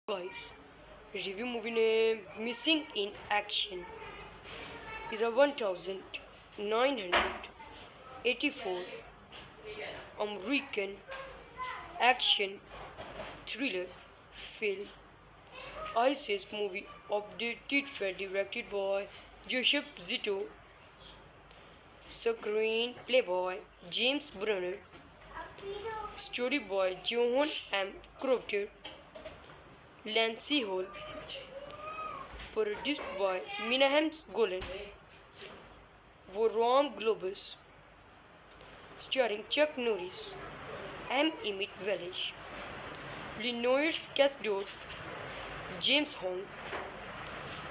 Guys, review movie name Missing in Action is a 1984 American action thriller film. ISIS movie updated for directed by Joseph Zito, screenplay by James Brunner, story by Johan M. Crocker, Lancy Hall, produced by Minahem Golan, Vorom Globus, starring Chuck Norris, M. Emmett Welsh, Lenoir Kasdorf, James Hong,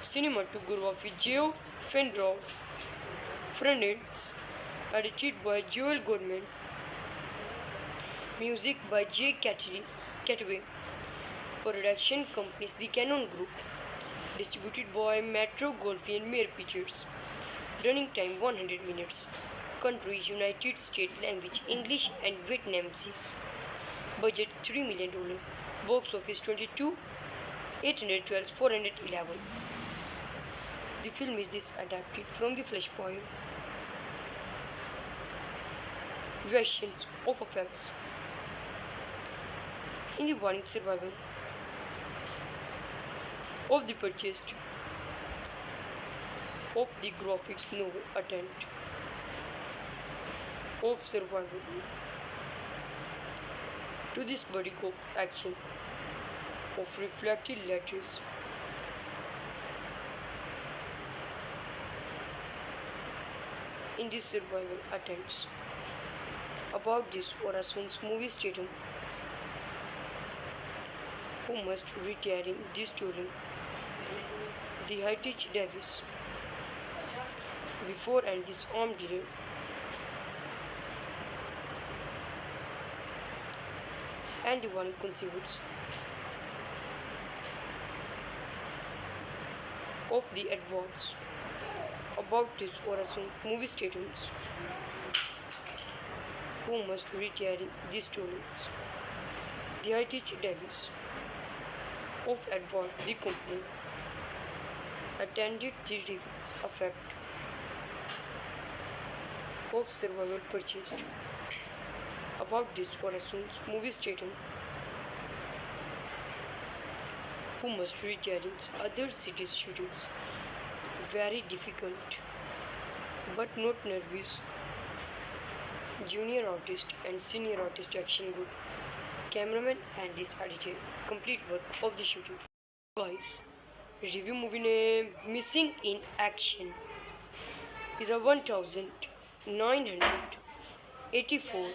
cinematography Geoff Fenros, Fernandez, edited by Joel Goodman, music by J. Cataway, production companies The Canon Group, distributed by Metro Goldwyn Mayer Pictures, running time 100 minutes, country United States, language English and Vietnamese, budget $3 million, box office 22, 812, 411. The film is this adapted from the Flashpoint versions of effects. In the warning survival of the purchased of the graphics novel attempt of survival to this buddy cop action of reflected letters in these survival attempts about this Orason's movie statum who must retire in this touring the Heritage Davis before and this armed delay and the one conceived of the advance about this Orasson movie statements who must retire in these tournaments. The Heritage Davis of advance the company attended the reviews effect of survival purchased about this Orason's movie statement who must retire in other cities shootings very difficult but not nervous junior artist and senior artist action good cameraman and this edited complete work of the shooting. Guys, review movie name Missing in Action is a 1984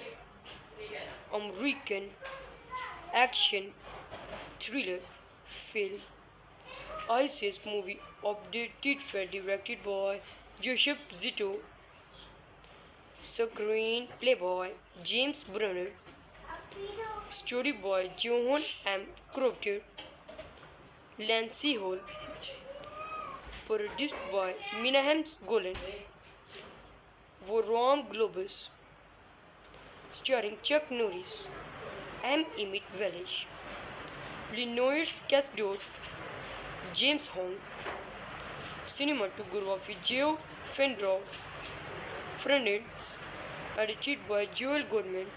American action thriller film. ISIS movie updated for directed by Joseph Zito, screenplay by James Brunner, story by Johan M. Crocker, Lancy Hall, produced by Minahem Golan, Vorom Globus, starring Chuck Norris, M. Emmett Welsh, Lenoir Kasdorf, James Hong, cinematography Geoff Fenros, Fernandez, edited by Joel Goodman,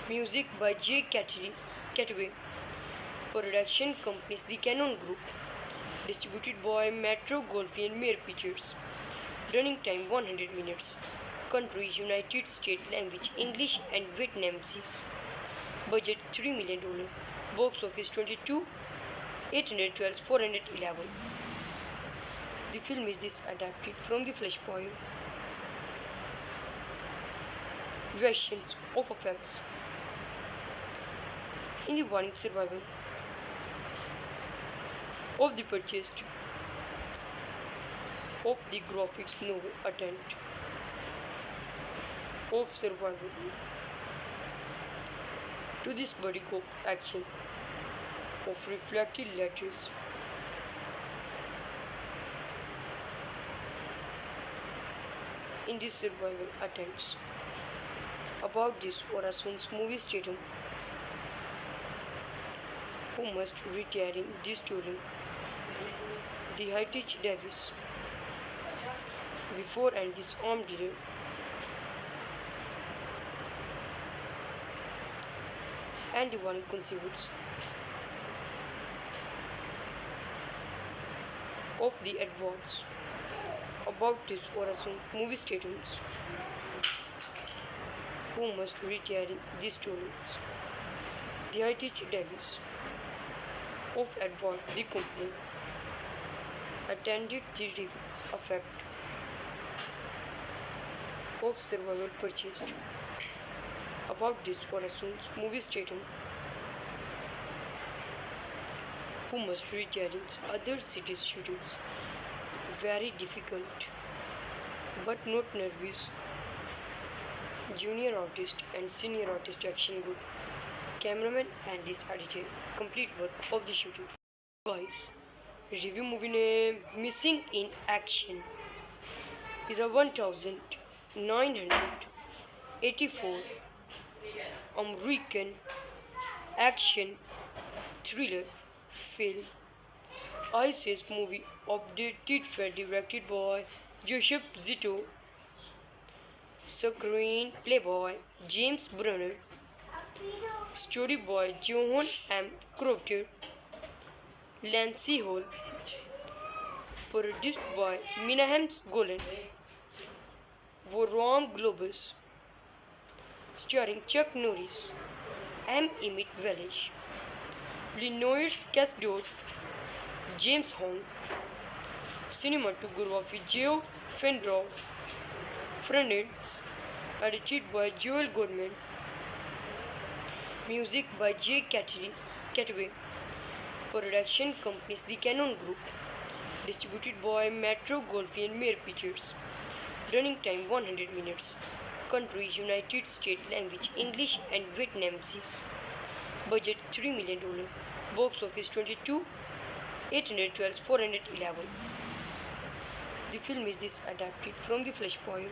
music by J. Cataway, production companies The Canon Group, distributed by Metro Goldwyn Mayer Pictures, running time 100 minutes, country United States, language English and Vietnamese, budget $3 million, box office 22, 812, 411. The film is this adapted from the Flashpoint versions of effects in the warning survival of the purchased of the graphics novel attempt of survival to this buddy cop action of reflected letters in these survival attempts about this Orason's movie statum who must retire in this touring. The Heritage Davis. Before and this armed delay. And the one conceivers of the advance about this Horizon movie stadiums who must retire in these tournaments. The Heritage Davis of Advance, the company, attended the reviews effect of survival purchased about this Horizon's movie stadium who must retire in other cities shootings. Very difficult but not nervous. Junior artist and senior artist action good. Cameraman and this editor. Complete work of the shooting. Guys, review movie name Missing in Action is a 1984 American action thriller film. ISIS movie updated for directed by Joseph Zito, screenplay by James Brunner, story by Johan M. Crofter, Lancy Hall, produced by Minahem Golan, Vorom Globus, starring Chuck Norris, M. Emmett Welsh, Lenoir Kasdorf, James Hong, cinematography Geoff Fendros, Fernandez, edited by Joel Goodman, music by J. Cataway, production companies The Canon Group, distributed by Metro Goldwyn Mayer Pictures, running time 100 minutes, country United States, language English and Vietnamese, budget $3 million, box office 22, 812, 411. The film is adapted from the Flashpoint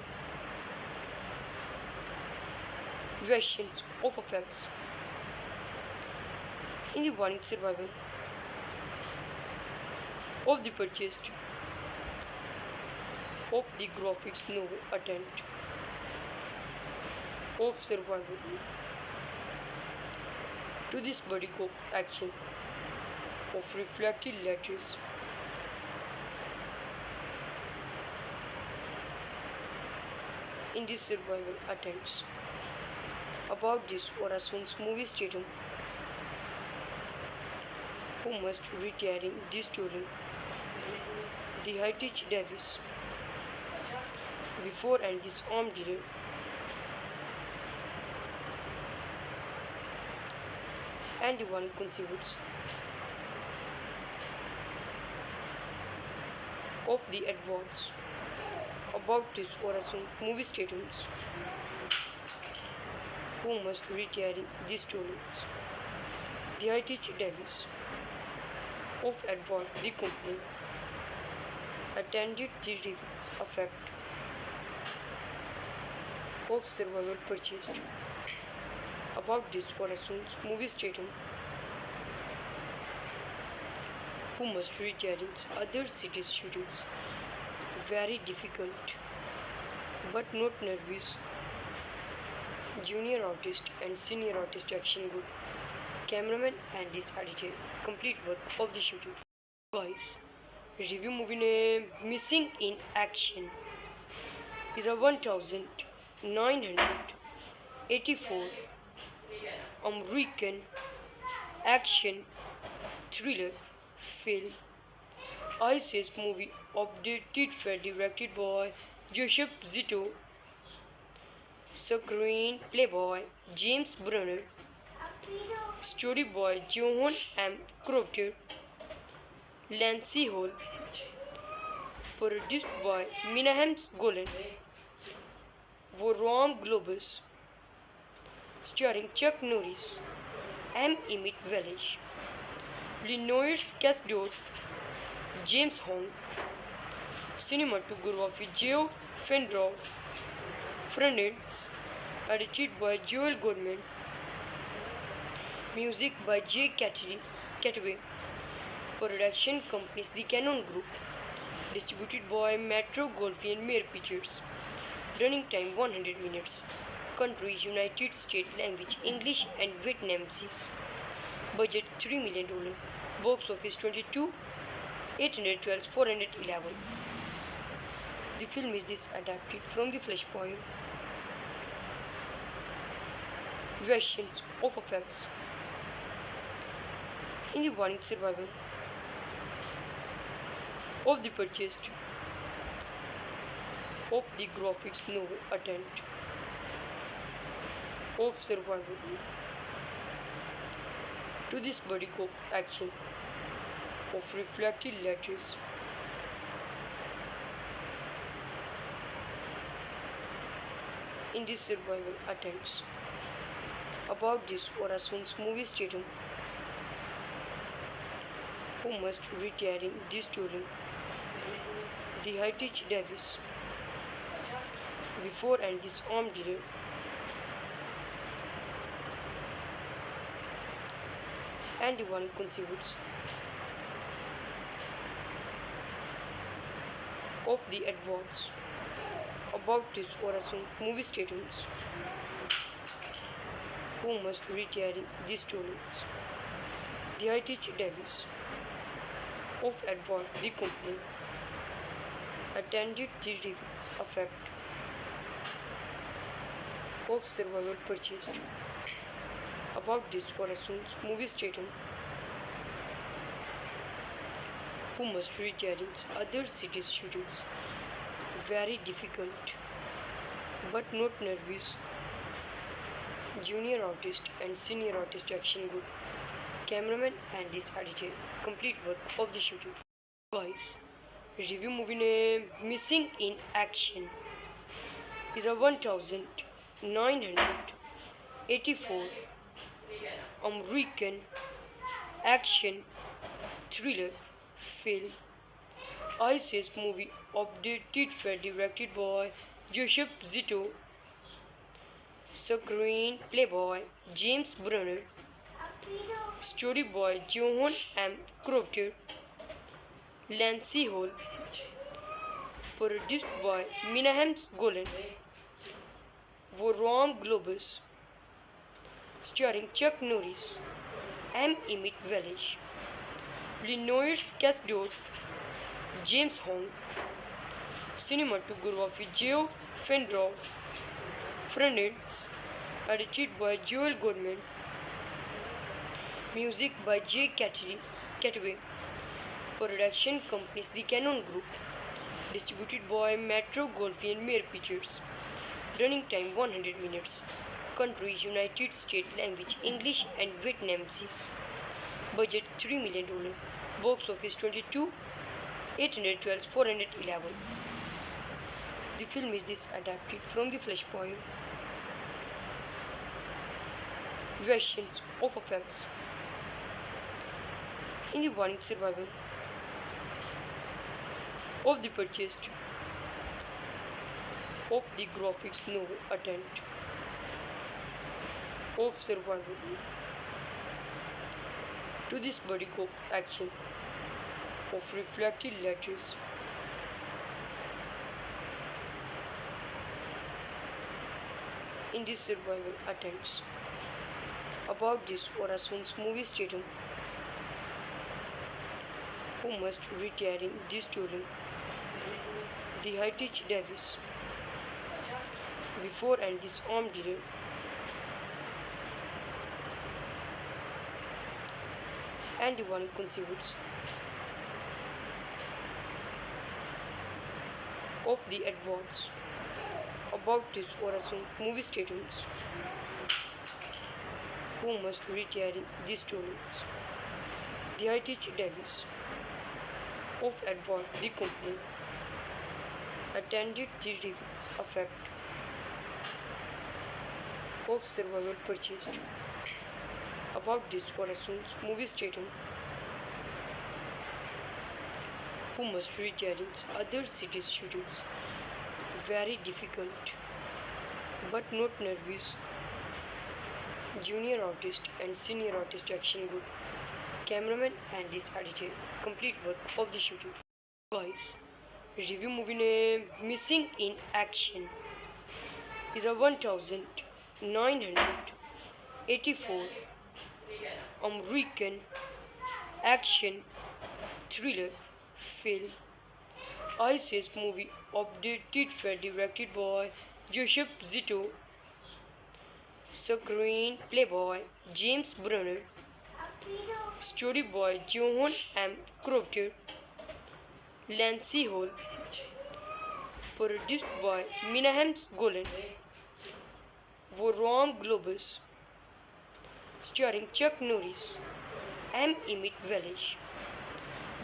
versions of effects in the warning survival of the purchased of the graphics novel attempt of survival to this buddy cop action of reflected letters in these survival attempts about this Horizon's movie stadium who must retire in this touring. The Heritage Davis before and this armed delay and the one conceivers of the advance about this Horizon movie stadiums who must retire in these tournaments. The Heritage Davis of Advance, the company, attended the reviews effect of survival purchased about this Horizon's movie stadium who must retire in other cities shootings. Very difficult but not nervous. Junior artist and senior artist action good. Cameraman and this editor. Complete work of the shooting. Guys, review movie name Missing in Action is a 1984 American action thriller film. ISIS movie updated for directed by Joseph Zito, screenplay by James Brunner, story by Johan M. Crofter, Lancy Hall, produced by Minahem Golan, Vorom Globus, starring Chuck Norris, M. Emmett Welsh, Lenoir Kasdorf, James Hong, cinematography Geoff Fendros, Fernandez, edited by Joel Goodman, Music by J. Cataway. Production companies The Canon Group. Distributed by Metro Goldwyn Mayer Pictures. Running time 100 minutes. Country United States. Language English and Vietnamese. Budget $3 million. Box office 22, 812, 411. The film is adapted from the Flashpoint. Versions of effects. In the warning survival of the purchased of the graphics novel attempt of survival to this buddy cop action of reflected letters in this survival attempts about this Orason's movie statum who must retire in this touring the Heritage Davis before and this armed dealer and the one conceived of the advance about this Orasson movie statements who must retire in these tournaments. The Heritage Davis of Advance the company attended the reviews effect of survival purchased about this Orason's movie statement who must retire in other cities shootings. Very difficult but not nervous. Junior artist and senior artist action good. Cameraman and this edited complete work of the shooting. Guys, review movie name Missing in Action is a 1984 American action thriller film. ISIS movie updated for directed by Joseph Zito. Screenplay by James Brunner. Story by Johan M. Crofter. Lancy Hall. Produced by Minahem Golan. Voron Globus. Starring Chuck Norris. M. Emmett Welsh. Lenoir Kasdorf. James Hong. Cinematography Geoff Fendros. Friends. Edited by Joel Goodman. Music by J. Cataway. Production companies The Canon Group. Distributed by Metro Goldwyn Mayer Pictures. Running time 100 minutes. Country United States. Language English and Vietnamese. Budget $3 million. Box office 22, 812, 411. The film is adapted from the Flashpoint. Versions of effects. In the warning survival of the purchased of the graphics novel attempt of survival to this buddy cop action of reflected letters in this survival attempts about this Orason's movie statum who must retire in this touring the Heritage Davis before and this armed dealer and the one conceived of the advance about this Orasson movie statements who must retire in these tournaments. The Heritage Davis of Advance the company attended the reviews effect of survival purchased about this Orason's movie statement who must retire in other cities shootings. Very difficult but not nervous. junior artist and senior artist action group, cameraman and this editor, complete work of the shooting. Guys, review movie name Missing in Action is a 1984 American action thriller film. ISIS movie updated and directed by Joseph Zito, screenplay by James Brunner, story by Johan M. Crocker, Lancy Hall, produced by Minahem Golan, Voron Globus, starring Chuck Norris, M. Emmett Welsh,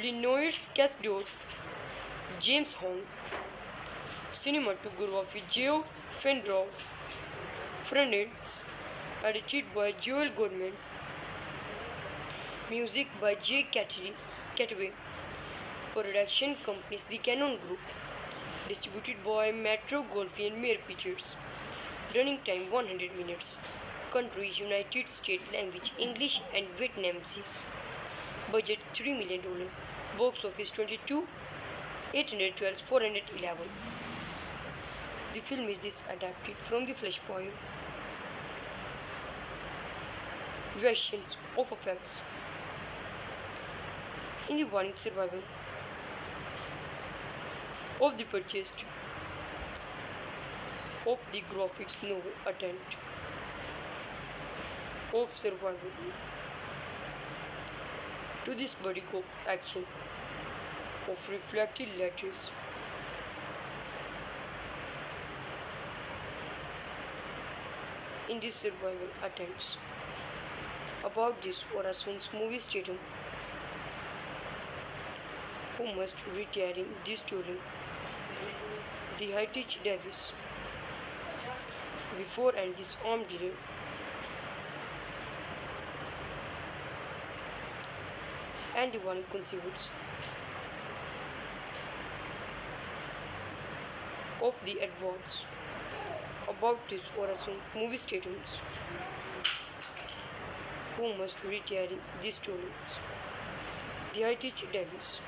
Lenoir Kasdorf, James Hong, cinematography Geoff Fendros, Fernandez, edited by Joel Goodman, music by J. Catway, production companies The Canon Group, distributed by Metro Goldwyn Mayer Pictures, running time 100 minutes, country United States, language English and Vietnamese, budget $3 million, box office 22, 812, 411. The film is adapted from the Flashpoint versions of effects in the warning survival of the purchased of the graphics novel attempt of survival to this buddy cop action of reflected letters in the survival attempts. About this Orason's movie stadium who must retiring this touring the Heritage Davis before and this armed delay and the one conceived of the advance about this Orason movie stadiums who must retiring these tournaments. The Heritage Davis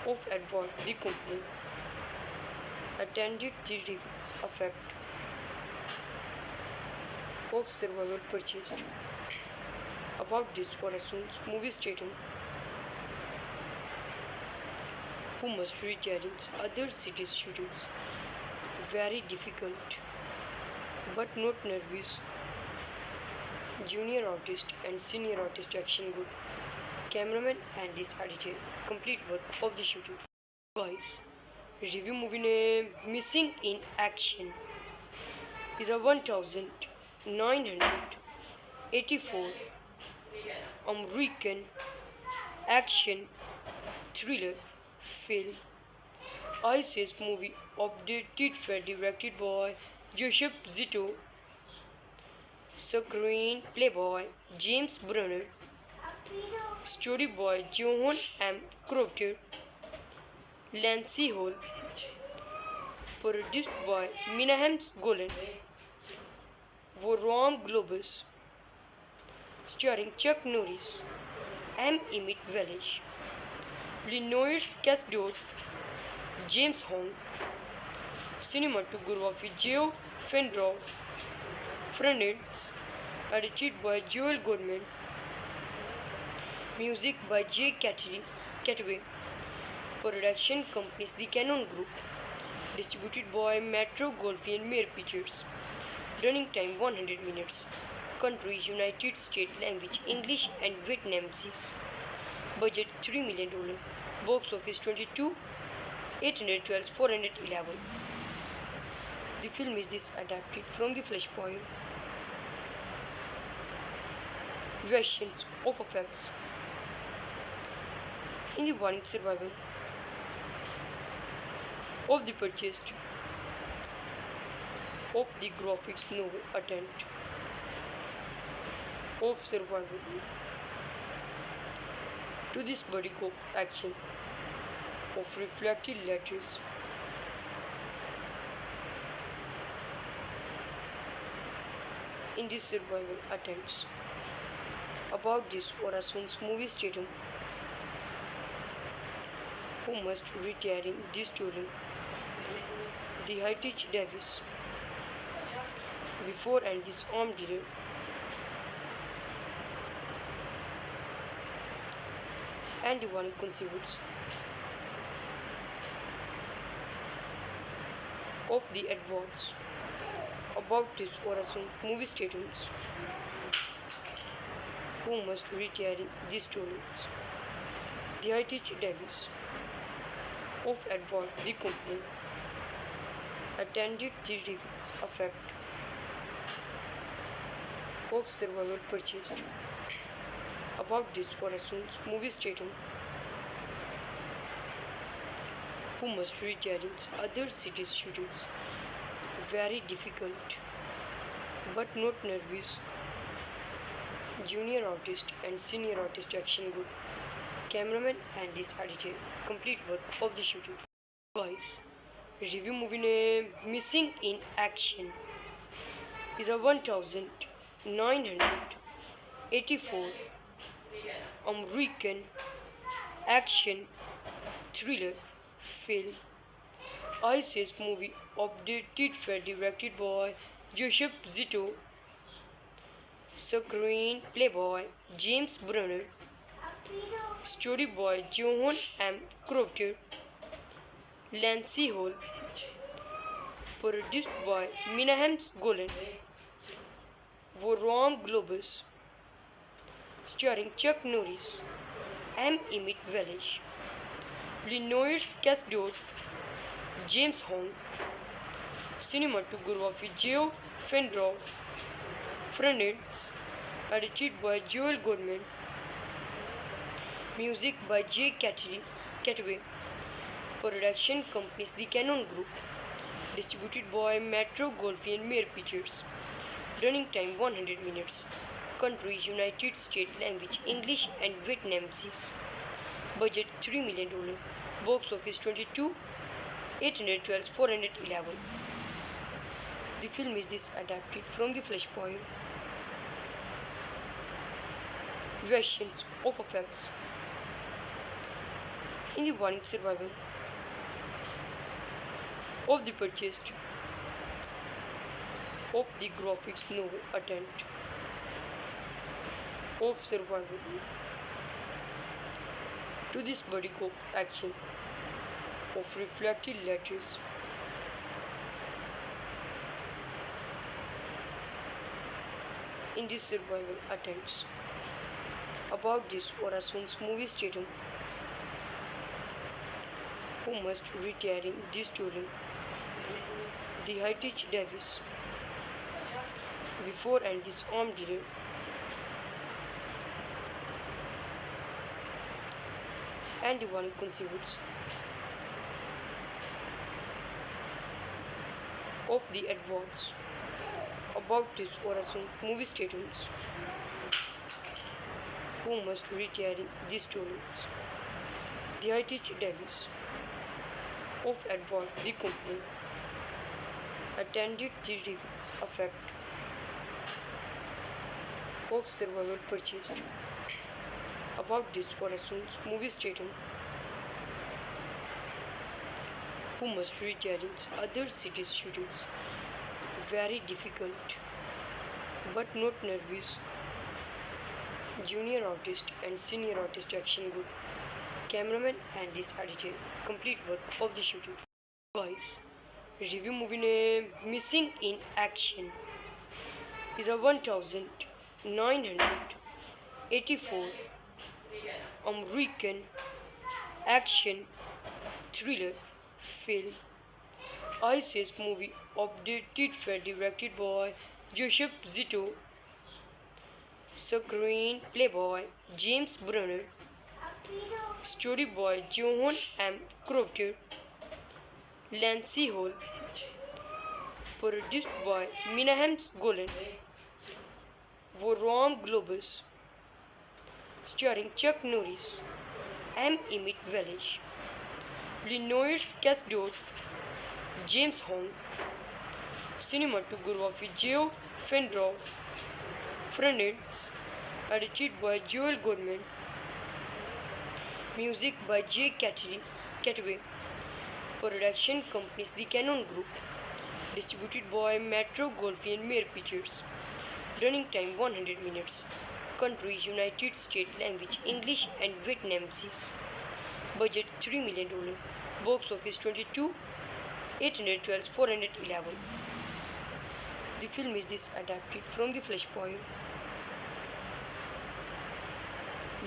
of advance the company attended the reviews effect of survival purchased about this Orason's movie stadium who must retiring other cities shootings very difficult but not nervous junior artist and senior artist action group, cameraman and this editor, complete work of the shooting. Guys, review movie name Missing in Action is a 1984 American action thriller film. ISIS movie updated and directed by Joseph Zito, screenplay by James Brunner, story by Johan M. Crocker, Lancy Hall, produced by Minahem Golan, Voron Globus, starring Chuck Norris, M. Emmett Welsh, Lenoir Kasdorf, James Hong, cinematography Geoff Fendros, Fernandez, edited by Joel Goodman, music by J. Catway, production companies The Canon Group, distributed by Metro Goldwyn Mayer Pictures, running time 100 minutes, country United States, language English and Vietnamese, budget $3 million, box office 22, 812, 411. The film is adapted from the Flashpoint versions of effects in the warning survival of the purchased of the graphics novel attempt of survival to this buddy cop action of reflected letters in the survival attempts. About this Orason's movie stadium, who must retire in this touring, the Heritage Davis, before and this armed dealer, and the one conceivers of the advance. About this Orason movie stadiums, who must retire in these tournaments, the Heritage Davis of Advance the company attended the reviews effect of survival purchased. About this Orason's movie stadium, who must retire in other cities shootings, very difficult but not nervous. Junior artist and senior artist action good. Cameraman and this editor complete work of the shooting. Guys, review movie name Missing in Action is a 1984 American action thriller film. ISIS movie updated and directed by Joseph Zito. Screenplay by James Brunner. Story by Johan M. Crofter. Lancy Hall. Produced by Minahem Golan. Vorom Globus. Starring Chuck Norris. M. Emmett Welsh. Lenoir Kasdorf. James Hong. Cinematography Geoff Fendros. Friends. Edited by Joel Goodman. Music by J. Cataway. Production companies The Canon Group. Distributed by Metro Goldwyn Mayer Pictures. Running time 100 minutes. Country United States. Language English and Vietnamese. Budget $3 million. Box office 22. 812 411. The film is adapted from the Flashpoint versions of effects in the warning survival of the purchased of the graphics novel attempt of survival to this buddy cop action of reflected letters in the survival attempts. About this Orason's movie stadium, who must retire in this touring, the Heritage Davis, before and this armed dealer, and the one conceivers of the advance. About this Orason movie stadiums, who must retire in these tournaments, the Heritage Davis of Advance the company attended the reviews effect of survival purchased. About this Orason's movie stadium, who must retire in other cities shootings, very difficult but not nervous. Junior artist and senior artist action good. Cameraman and this editor complete work of the shooting. Guys, review movie name Missing in Action is a 1984 American action thriller film. ISIS movie updated and directed by Joseph Zito. Screenplay by James Brunner. Story by Johan M. Crofter. Lancy Hall. Produced by Minahem Golan. Vorom Globus. Starring Chuck Norris. M. Emmett Welsh. Lenoir Kasdorf. James Hong. Cinematography Geoff Fendros. Friends, edited by Joel Goodman. Music by J. Cataway. Production companies The Canon Group. Distributed by Metro Goldwyn Mayer Pictures. Running time 100 minutes. Country United States. Language English and Vietnamese. Budget $3 million. Box office 22, 812, 411. The film is adapted from the Flashpoint.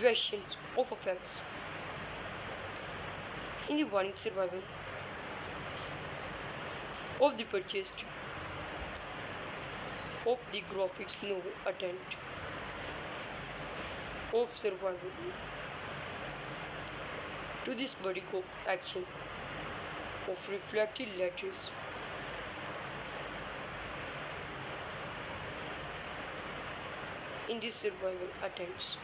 Versions of effects. In the warning survival of the purchased of the graphics novel attempt of survival to this buddy cop action of reflected letters. In this survival attempts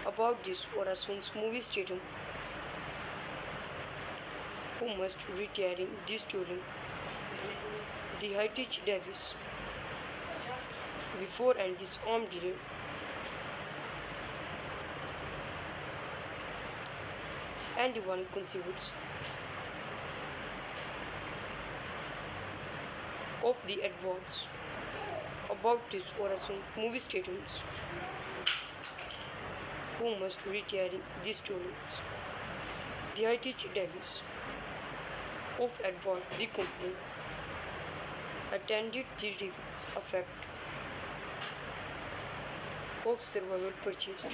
about this Orason's movie stadium who must retiring this touring the Heritage Davis before and this armed dealer and the one conceived of the advance about this Orasson movie statements who must retiring these tournaments. The Heritage Davis of advance the company attended the reviews effect of survival purchased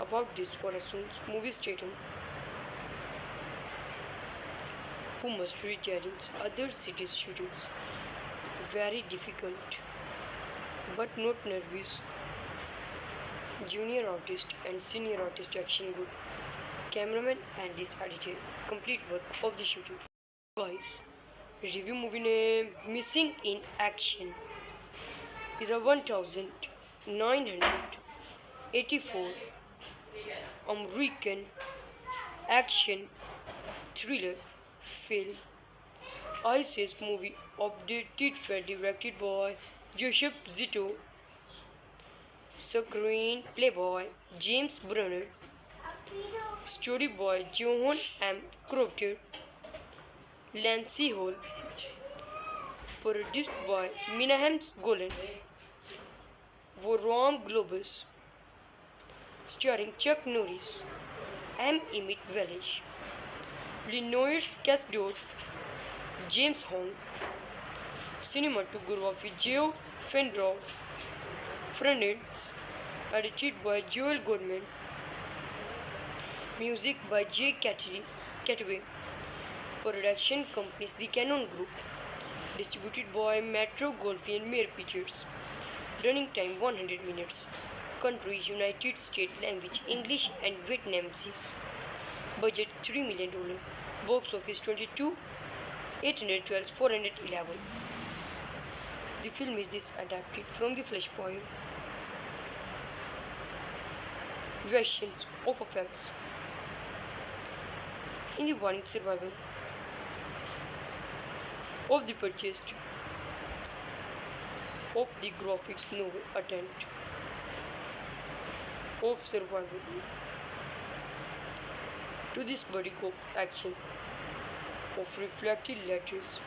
about this Orason's movie statement who must retiring other cities shootings very difficult but not nervous. Junior artist and senior artist action good. Cameraman and this editor complete work of the shooting. Guys, review movie name Missing in Action is a 1984 American action thriller film. ISIS movie updated and directed by Joseph Zito. Screenplay by James Brunner. Story by Johan M. Crofter. Lancy Hall. Produced by Minahem Golan. Vorom Globus. Starring Chuck Norris. M. Emmett Welsh. Lenoir Kasdorf. James Hong. Cinematography Geoff Fendros. Friends, edited by Joel Goodman. Music by J. Cataway. Production companies The Canon Group. Distributed by Metro Goldwyn Mayer Pictures. Running time 100 minutes. Country United States. Language English and Vietnamese. Budget $3 million. Box office 22, 812, 411. The film is adapted from the Flashpoint. Versions of effects. In the warning survival of the purchased of the graphics novel attempt of survival to this buddy cop action of reflected letters.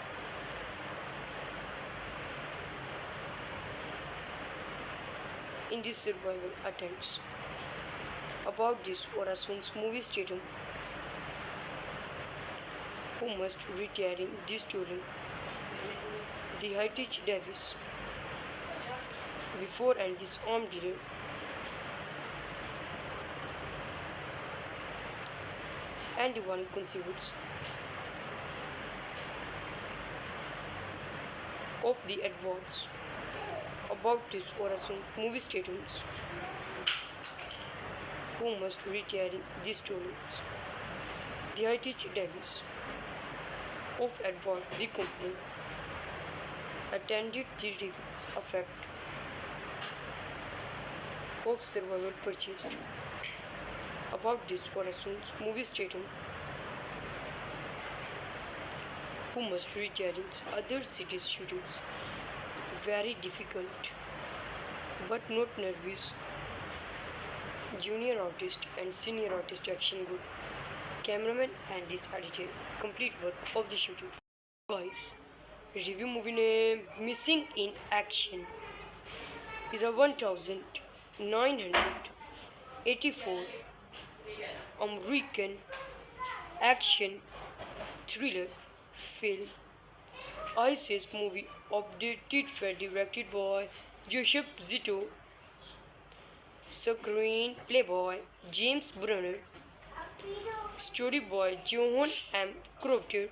In this survival attempts about this Orason's movie stadium who must retiring this touring the Heritage Davis before and this armed dealer and the one conceived of the advance about this Orasson movie statements who must retiring these tournaments. The Heritage Davis of advance the company attended the reviews effect of survival purchased about this Orason's movie statement who must rearrange other cities' shootings. Very difficult, but not nervous. Junior artist and senior artist action good. Cameraman and this editor complete work of the shooting. Guys, review movie name Missing in Action is a 1984 American action thriller film. ISIS movie updated for directed by Joseph Zito, screenplay by James Brunner, story by Johan M. Crocker,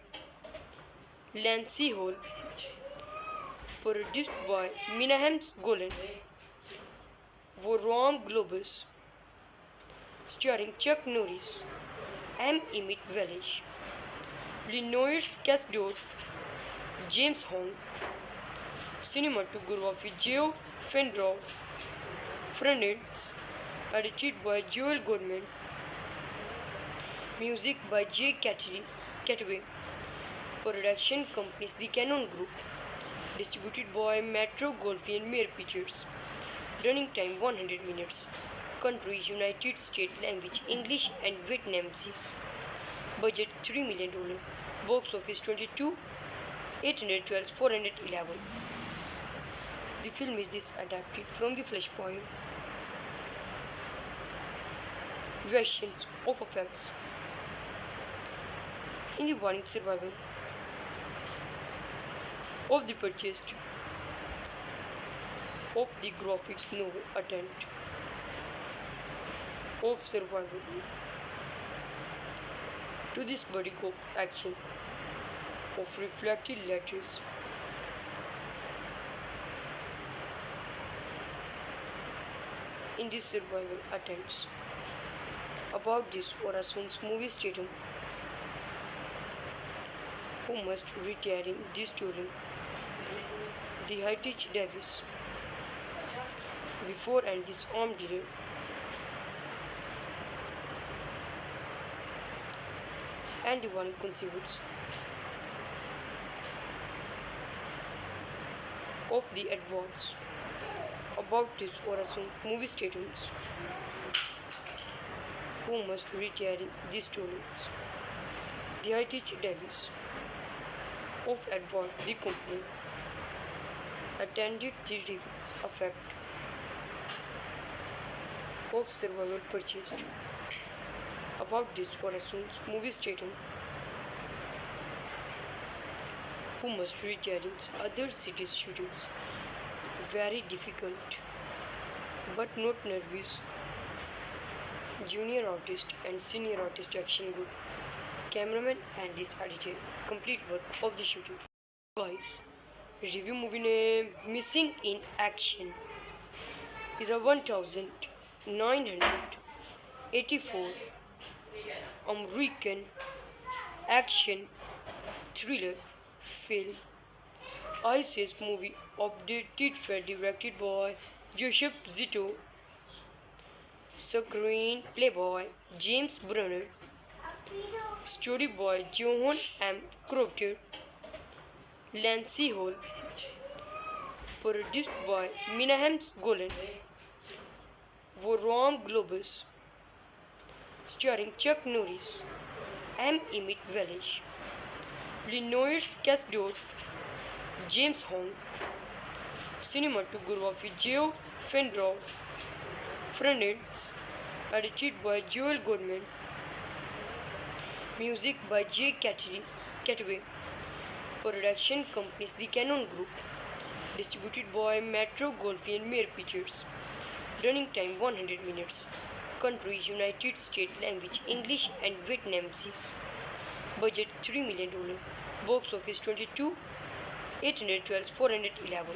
Lancy Hall, produced by Minahem Golan, Vorom Globus, starring Chuck Norris, M. Emmett Welsh, Lenoir Kasdorf, James Hong, cinematography Geoff Fendros, Fernandez, edited by Joel Goodman, music by J. Cataway, production companies The Canon Group, distributed by Metro Goldwyn Mayer Pictures, running time 100 minutes, country United States, language English and Vietnamese, budget $3 million, box office 22, 812, 411. The film is adapted from the Flashpoint versions of effects. In the warning survival of the purchased of the graphics novel attempt of survival to this buddy cop action of reflected letters. In this survival attempts about this Orason's movie statum who must retiring this touring the Heritage Davis before and this armed delay and the one conceived of the advance about this Orason's movie statements who must retiring these tournaments. The Heritage Davis of advance the company attended the reviews effect of survival purchased about this Orason's movie statement who must retiring other cities shootings. Very difficult, but not nervous. Junior artist and senior artist action good. Cameraman and this editor complete work of the shooting. Guys, review movie name Missing in Action is a 1984 American action thriller film. ISIS movie updated for directed by Joseph Zito, screenplay by James Brunner, story by Johan M. Crocker, Lancy Hall, produced by Minahem Golan, Vorom Globus, starring Chuck Norris, M. Emmett Welsh, Lenoir Kasdorf, James Hong, cinematography Geoff Fendros, Fernandez, edited by Joel Goodman, music by J. Cataway, production companies The Canon Group, distributed by Metro Goldwyn Mayer Pictures, running time 100 minutes, country United States, language English and Vietnamese, budget $3 million, box office 22, 812, 411.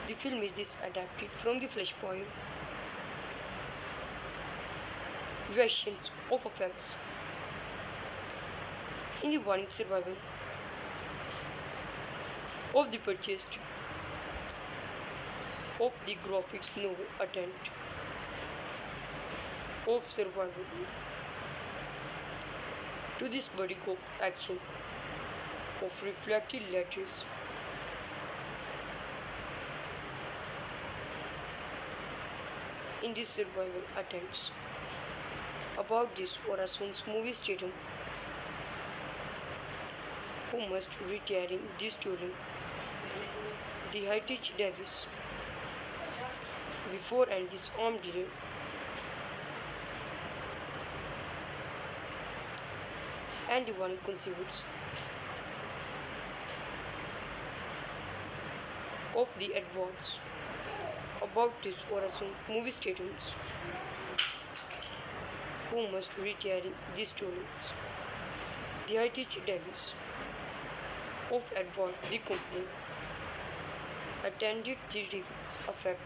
The film is adapted from the Flashpoint versions of effects. In the warning survival of the purchased of the graphics novel attempt of survival to this buddy cop action of reflected letters. In this survival attempts. About this Orasun's movie stadium, who must retire in this touring, the Heritage Davis, before and this armed delay, and the one conceived of the advance. About this Orasun movie stadiums, who must retire in these tournaments. The Heritage Davis of Advance, the company, attended the reviews effect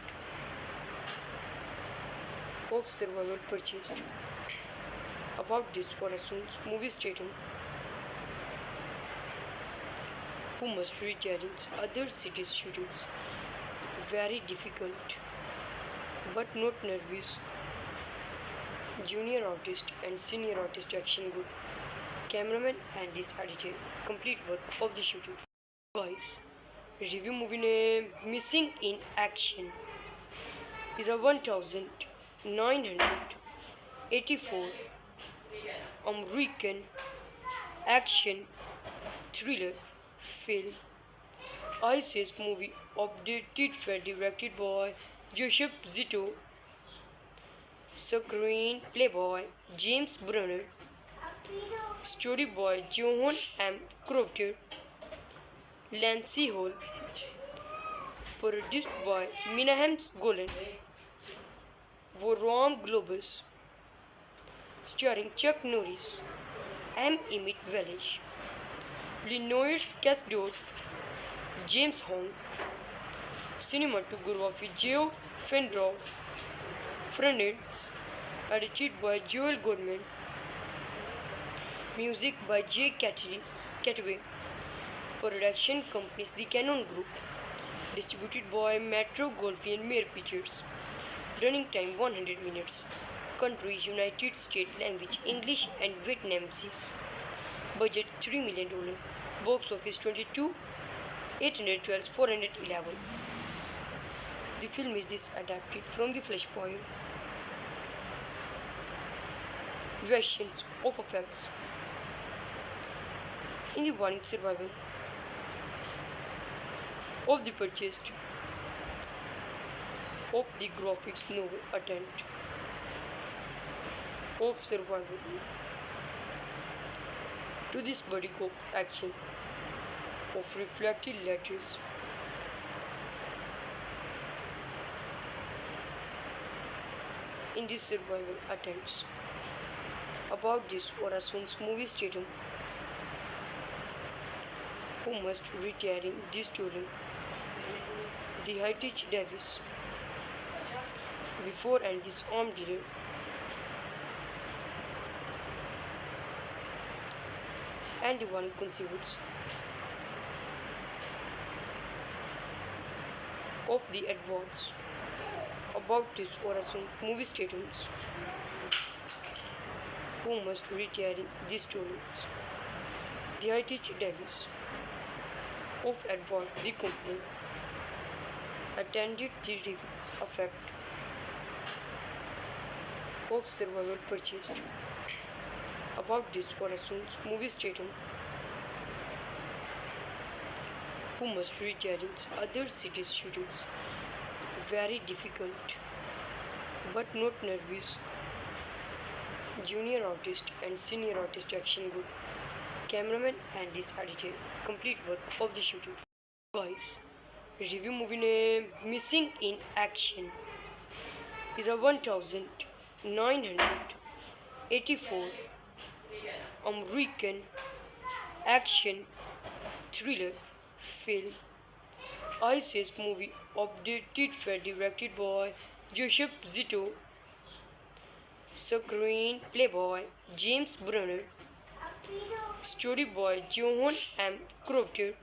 of survival purchased. About this Orasun's movie stadium, who must retire in other cities shootings. Very difficult, but not nervous. Junior artist and senior artist action good. Cameraman and this editor. Complete work of the shooting. Guys, review movie name Missing in Action is a 1984 American action thriller film. ISIS movie updated for directed by Joseph Zito, screenplay by James Brunner, story by Johan M. Crocker, Lancy Hall, produced by Minahem Golan, Vorom Globus, starring Chuck Norris, M. Emmett Welsh, Lenoir Kasdorf, James Hong, cinematography Geoff Fendros, Fernandez, edited by Joel Goodman, music by J. Cataway, production companies The Canon Group, distributed by Metro Goldwyn Mayer Pictures, running time 100 minutes, country United States, language English and Vietnamese, budget $3 million, box office 22, 812, 411. The film is adapted from the Flashpoint versions of effects. In the warning survival of the purchased of the graphics novel attempt of survival to this buddy cop action of reflected letters. In this survival attempts. About this Orasun's movie stadium, who must retire in this touring, the Heritage Davis, before and this armed delay, and the one conceived of the advance. About this Orasun movie stadiums, who must retire in these tournaments. The Heritage Davis of Advance, the company, attended the reviews effect of survival purchased. About this Orasun's movie stadium, who must retire in other cities shootings. Very difficult, but not nervous. Junior artist and senior artist action good. Cameraman and this editor. Complete work of the shooting. Guys, review movie name Missing in Action is a 1984 American action thriller film. ISIS movie updated for directed by Joseph Zito, screenplay by James Brunner, story by Johan M. Crocker,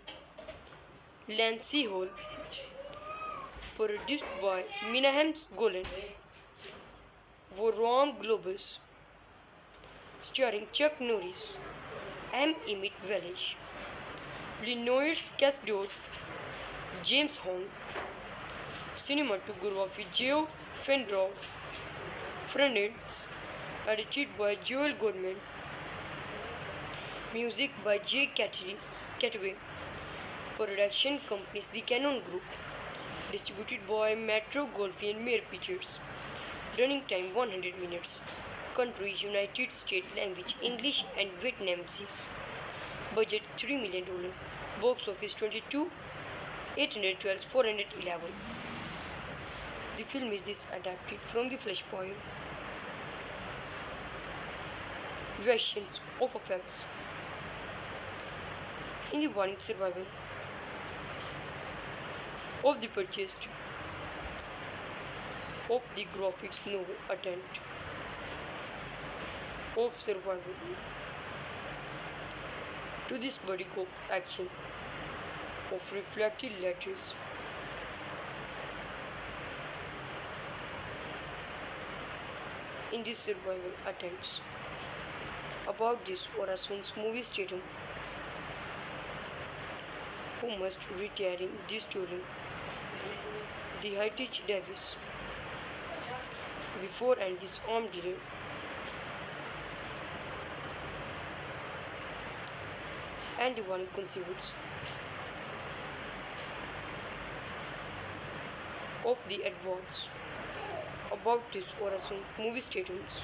Lancy Hall, produced by Minahem Golan, Vorom Globus, starring Chuck Norris, M. Emmett Welsh, Lenoir's Kasdorf, James Hong, cinematography Geoff Fenrose, Fernandez, edited by Joel Goodman, music by J. Cataway, production companies The Canon Group, distributed by Metro Goldwyn Mayer Pictures, running time 100 minutes, country United States, language English and Vietnamese, budget $3 million, box office 22, 812, 411. The film is adapted from the Flash Boy. Versions of effects. In the warning survival of the purchased of the graphics novel attempt of survival to this buddy cop action of reflected letters in this survival attempts about this Orason's movie statum who must retiring this touring the Heritage Davis before and this armed delay and the one conceived of the advance about this Orason movie statements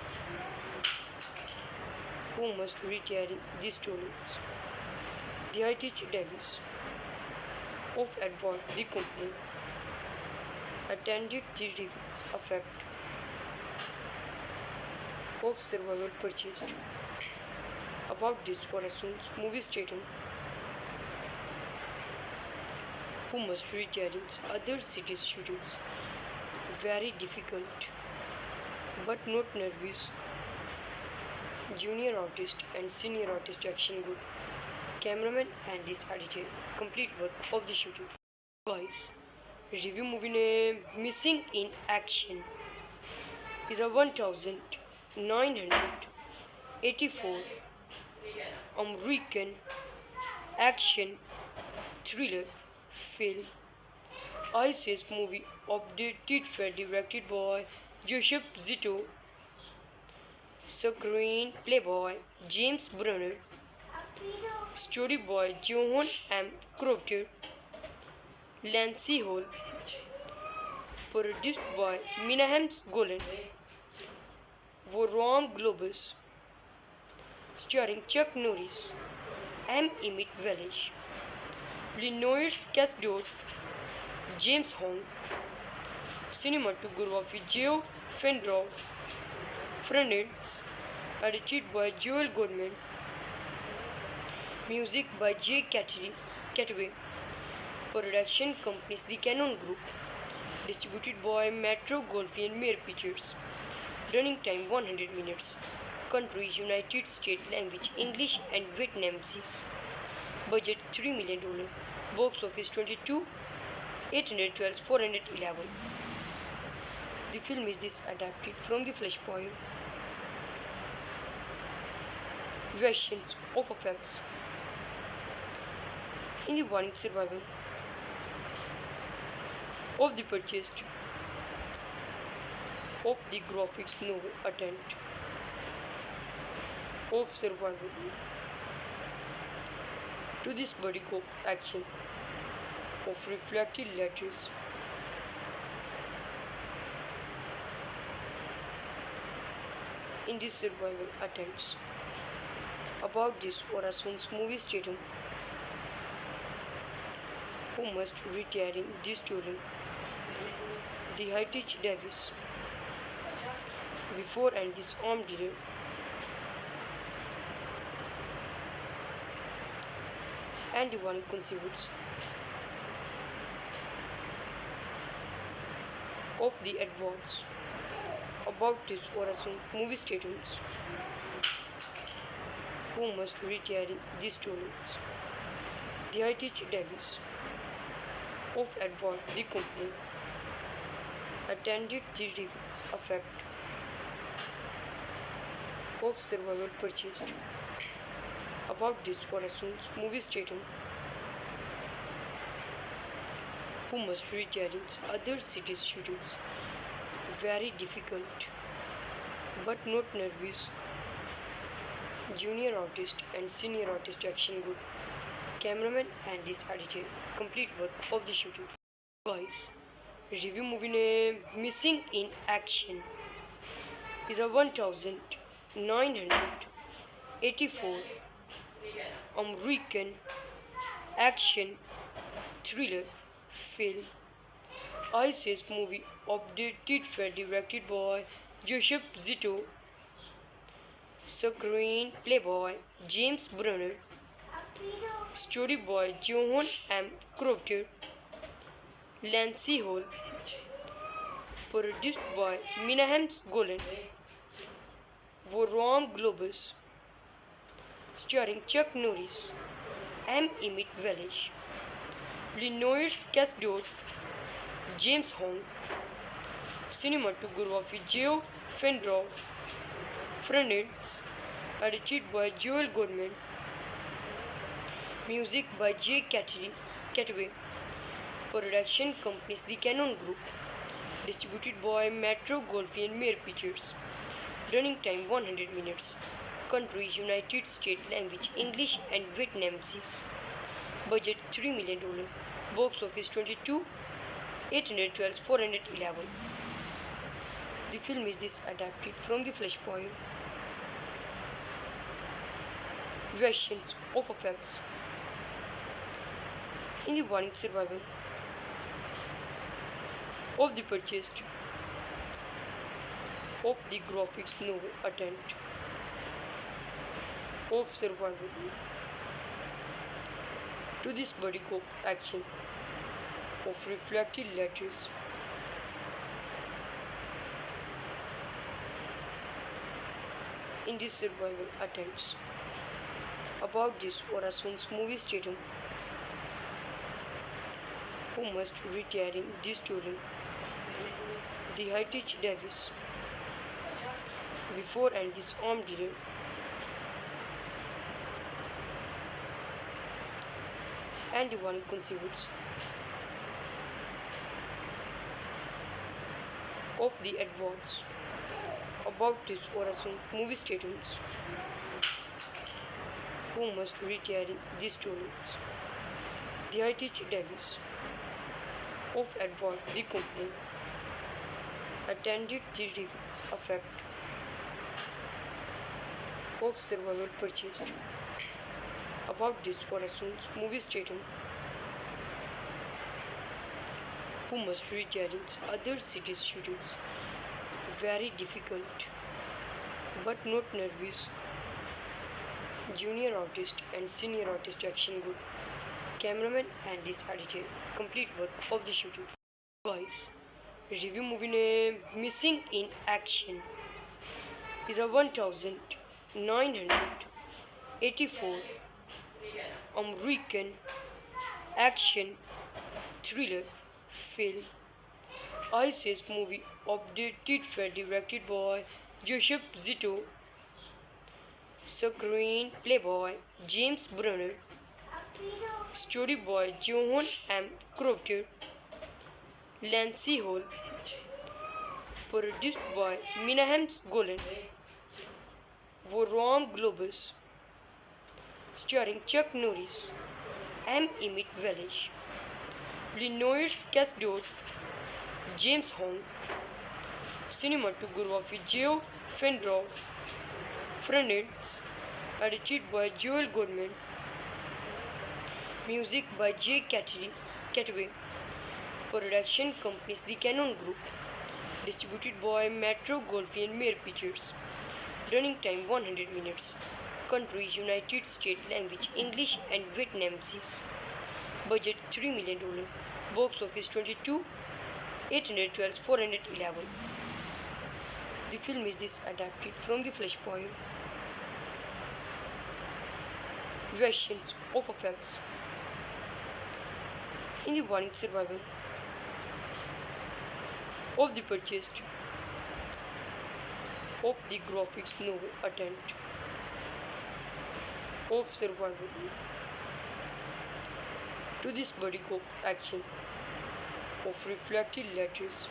who must retiring these tournaments. The Heritage Davis of advance the company attended the reviews effect of survival purchased about this Orason's movie statement who must retiring other cities shootings very difficult but not nervous. Junior artist and senior artist action good. Cameraman and this edited complete work of the shooting. Guys, review movie name Missing in Action is a 1984 American action thriller film. ISIS movie updated for directed by Joseph Zito, screenplay by James Brunner, story by Johan M. Crocker, Lancy Hall, produced by Minahem Golan, Vorom Globus, starring Chuck Norris, M. Emmett Welsh, Lenoir's Kasdorf, James Hong, cinematography Geoff Fenrose, Fernandez, edited by Joel Goodman, music by J. Cataway, production companies The Canon Group, distributed by Metro Goldwyn Mayer Pictures, running time 100 minutes, country United States, language English and Vietnamese, budget $3 million, box office 22, 812, 411. The film is adapted from the Flash Boy. Versions of effects. In the warning survival of the purchased of the graphics novel attempt of survival to this buddy cop action of reflected letters in this survival attempts about this Orason's movie statum who must retiring this touring the Heritage Davis before and this armed delay and the one conceived of the advance about this Orason movie statements who must retiring these tournaments. The Heritage Davis of advance the company attended the reviews effect of survival purchased about this Orason's movie statement who must retire in other cities' shootings. Very difficult, but not nervous. Junior artist and senior artist action good. Cameraman and this editor. Complete work of the shooting. Guys, review movie name Missing in Action is a 1984 American action thriller film. ISIS movie updated for directed by Joseph Zito, screenplay by James Brunner, story by Johan M. Crompton, Lancy Hall, produced by Minahem Golan, Vorom Globus, starring Chuck Norris, M. Emmett Welsh, Lenoir Kasdorf, James Hong, cinematography Geoff Fendros, Fernandez, edited by Joel Goodman, music by J. Cataway, production companies The Canon Group, distributed by Metro Goldwyn Mayer Pictures, running time 100 minutes, country United States, language English and Vietnamese, budget $3 million, box office 22, 812, 411. The film is adapted from the Flashpoint versions of effects. In the warning survival of the purchased of the graphics novel attempt of survival to this buddy cop action of reflected letters in this survival attempts about this Orason's movie Statham who must retire in this story the Heritage Davis before and this armed dealer and the one conceivers of the advance about this Orasson movie statements who must retire in these stories. The Heritage Davis of Advance the company attended the reviews effect of survival purchased about this Orason's movie statement who must retire in other cities shootings. Very difficult, but not nervous. Junior artist and senior artist action good. Cameraman and this editor. Complete work of the shooting. Guys, review movie name Missing in Action is a 1984 American action thriller film. ISIS movie updated for directed by Joseph Zito, screenplay by James Brunner, story by Johan M. Crompton, Lancy Hall, produced by Minahem Golan, Vorom Globus, starring Chuck Norris, M. Emmett Welsh, Lenoir Kasdorf, James Hong, cinematography Geoff Fendros, Fernandez, edited by Joel Goodman, music by J. Cataway, production companies The Canon Group, distributed by Metro Goldwyn Mayer Pictures, running time 100 minutes, country United States, language English and Vietnamese, budget $3 million, box office 22, 812, 411. The film is adapted from the Flashpoint versions of effects in the warning survival of the purchased of the graphics novel attempt of survival to this buddy cop action of reflected letters.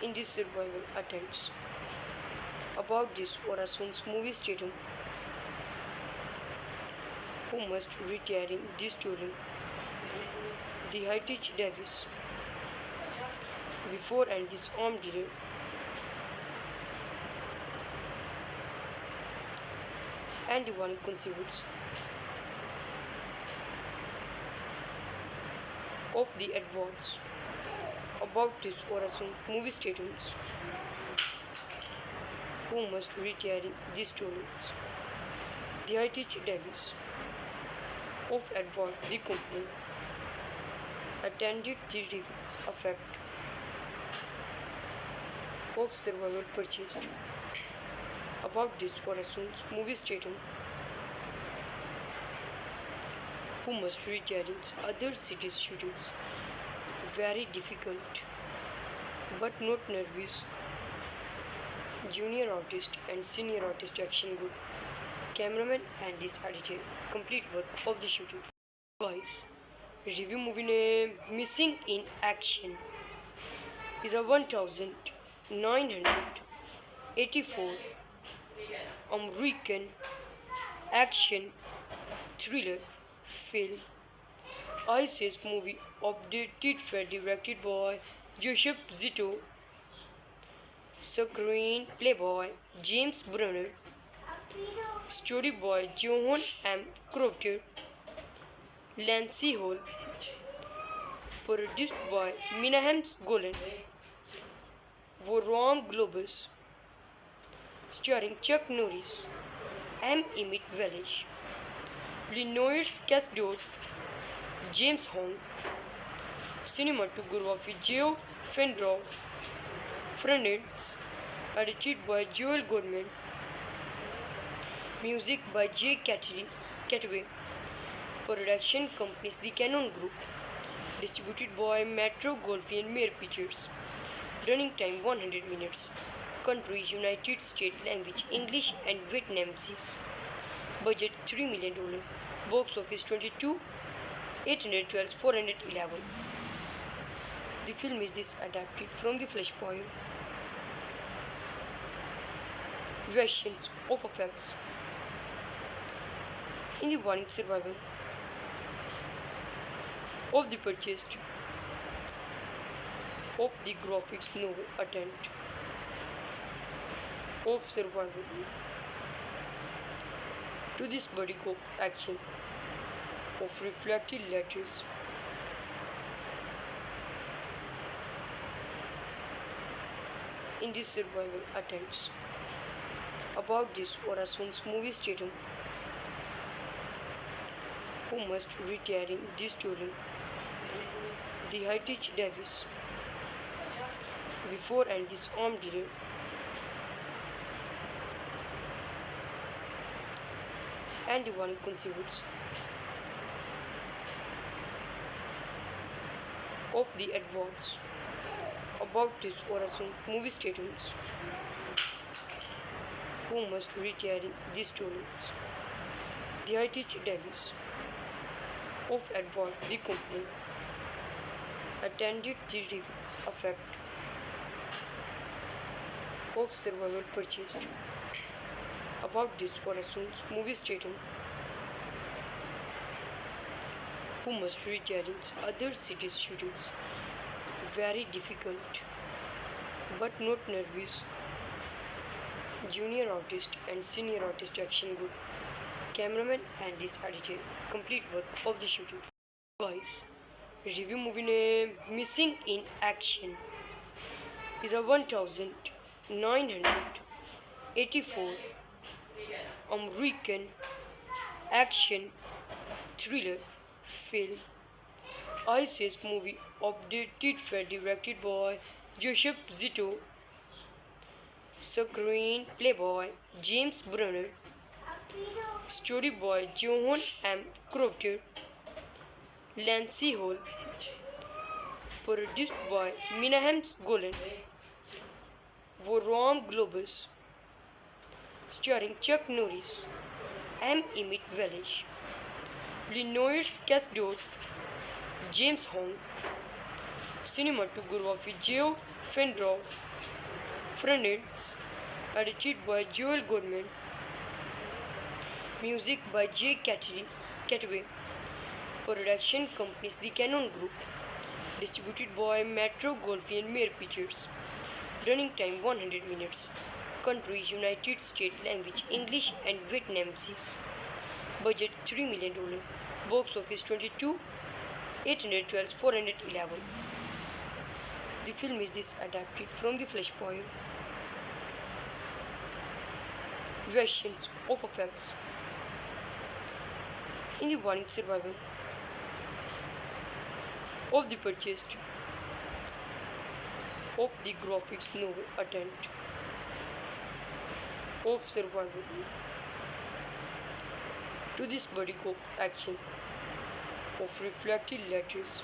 In these survival attempts. About this Orasun's movie statum, who must retire in this touring, the Heritage Davis, before and this armed delay, and the one conceived of the advance. About this Orasun movie statements, who must retire in these tournaments, the Heritage Davis of Advance, the company, attended the reviews effect of survival purchased. About this Orasun's movie statement, who must retire in other cities shootings, very difficult but not nervous. Junior artist and senior artist action good. Cameraman and this editor complete work of the shooting. Guys, review movie name Missing in Action is a 1984 American action thriller film. ISIS movie updated for directed by Joseph Zito, screenplay by James Brunner, story by Johan M. Crocker, Lancy Hall, produced by Minahem Golan, Voron Globus, starring Chuck Norris, M. Emmett Welsh, Lenoir Kasdorf, James Hong, cinematography Geoff Fendros, Fernandez, edited by Joel Goodman, music by J. Cataway, production companies The Canon Group, distributed by Metro Goldwyn Mayer Pictures, running time 100 minutes, country United States, language English and Vietnamese, budget $3 million, box office 22, 812, 411. The film is adapted from the Flashpoint versions of effects in the warning survival of the purchased of the graphics novel attempt of survival to this buddy cop action of reflected letters. In these survival attempts. About this Orasun's movie statum, who must retire in this touring, the Heritage Davis, before and this armed delay, and the one conceived of the advance. About this Orasun movie statements, who must retire in these tournaments, the Heritage Davis of Advance, the company, attended the reviews effect of survival purchased. About this Orasun's movie statement, who must retire in other cities shootings, very difficult but not nervous. Junior artist and senior artist action good. Cameraman and this editor complete work of the shooting. Guys, review movie name Missing in Action is a 1984 American action thriller film. ISIS movie updated for directed by Joseph Zito, screenplay by James Brunner, story by Johan M. Crocker, Lancy Hall, produced by Minahem Golan, Voron Globus, starring Chuck Norris, M. Emmett Welsh, Lenoir's Kasdorf, James Hong, cinematography Geoff Fenros, Fernandez, edited by Joel Goodman, music by J. Cataway, production companies The Canon Group, distributed by Metro Goldwyn Mayer Pictures, running time 100 minutes, country United States, language English and Vietnamese, budget $3 million, box office 22, 812, 411. The film is adapted from the Flashpoint versions of effects. In the warning survival of the purchased of the graphics novel attempt of survival to this buddy cop action of reflected letters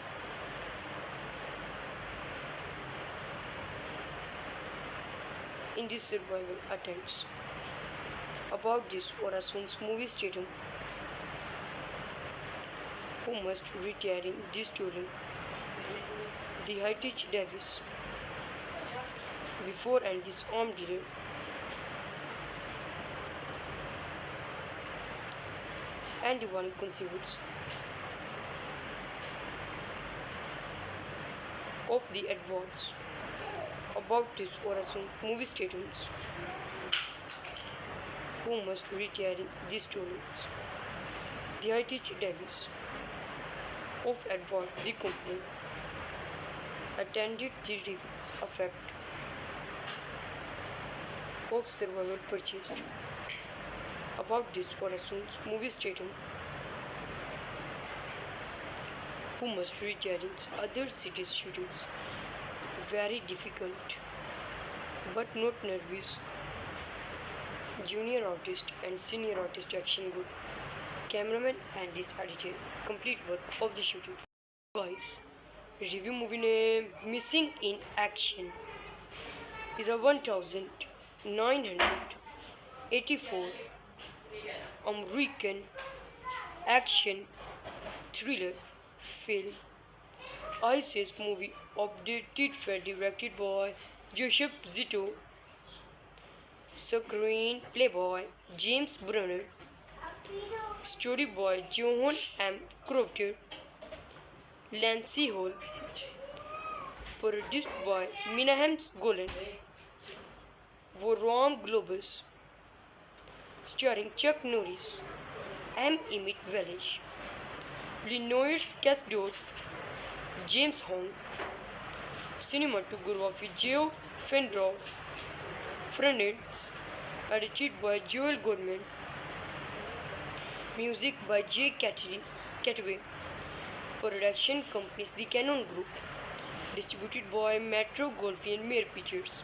in these survival attempts. About this Orason's movie statum who must retire in this story the Heritage Davis before and this armed delay and the one conceived of the advance about this Orasson movie statements who must retire in these stories. The Heritage Davis of Advance the company attended the reviews effect of survival purchased about this Orason's movie statement who must retire in other cities shootings. Very difficult but not nervous. Junior artist and senior artist action good. Cameraman and this edited complete work of the shooting. Guys, review movie name Missing in Action is a 1984 American action thriller film. ISIS movie updated for directed by Joseph Zito, screenplay by James Brunner, story by Johan M. Crofter, Lancy Hall, produced by Minahem Golan, Voron Globus, starring Chuck Norris, M. Emmett Welsh, Lenoir's Kasdorf, James Hong, cinematography Geoff Fenros, Fernandez, edited by Joel Goodman, music by J. Cataway, production companies The Canon Group, distributed by Metro Goldwyn Mayer Pictures,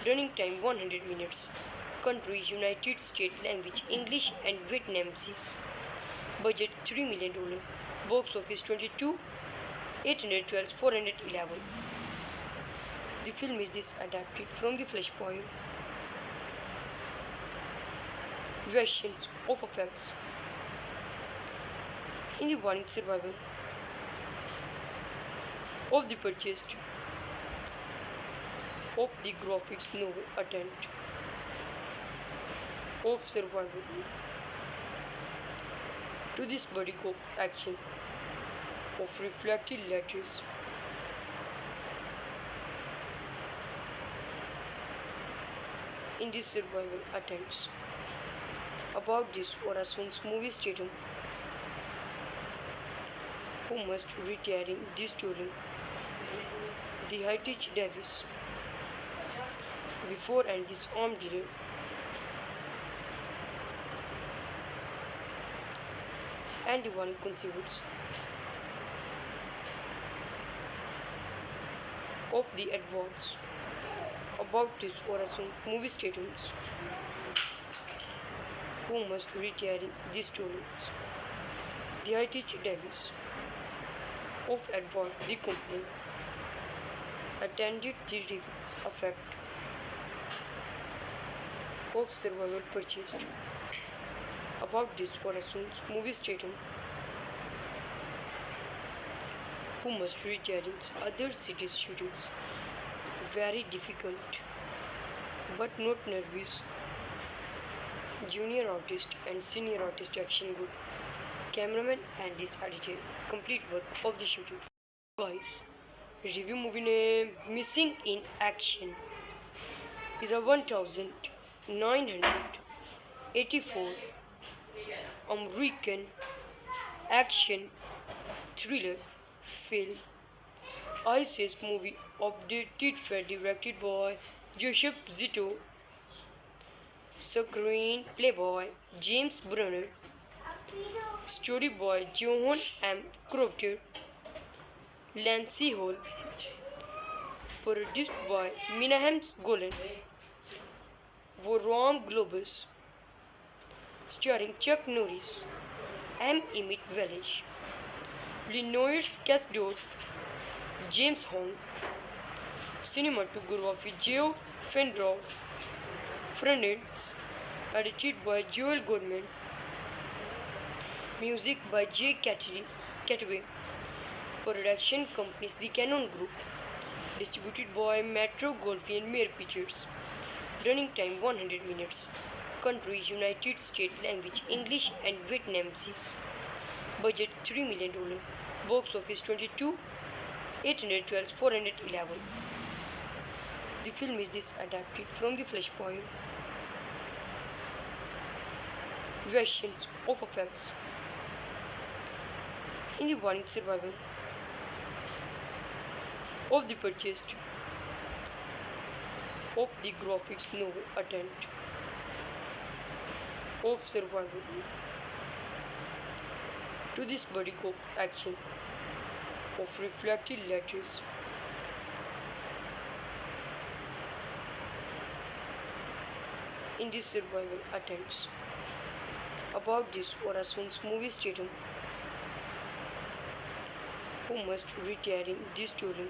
running time 100 minutes, country United States, language English and Vietnamese, budget $3 million, box office 22, 812, 411. The film is adapted from the Flashpoint versions of effects. In the warning survival of the purchased of the graphics novel attempt of survival to this buddy cop action of reflected letters in these survival attempts. About this Orason's movie statum who must retire in this story the Heritage Davis before and this armed delay and the one conceived of the advance about this Orasson movie statements who must retire in these stories. The Heritage Davis of Advance the company attended the reviews effect of survival purchased about this Orason's movie statement who must rearrange other cities' shootings. Very difficult, but not nervous. Junior artist and senior artist action good. Cameraman and this editor complete work of the shooting. Guys, review movie name Missing in Action is a 1984 American action thriller film. ISIS movie updated for directed by Joseph Zito, screenplay by James Brunner, story by Johan M. Crocker, Lancy Hall, produced by Minahem Golan, Voron Globus, starring Chuck Norris, M. Emmett Welsh, Lenoir Kasdorf, James Hong, cinematography Geoff Fendros, Fernandez, edited by Joel Goodman, music by J. Cataway, production companies The Canon Group, distributed by Metro Goldwyn Mayer Pictures, running time 100 minutes, country United States, language English and Vietnamese, budget $3 million, box office 22, 812, 411. The film is adapted from the Flashpoint versions of effects. In the warning survival of the purchased of the graphics novel attempt of survival to this buddy cop action of reflected letters in this survival attempts about this Orason's movie statum who must retire in this story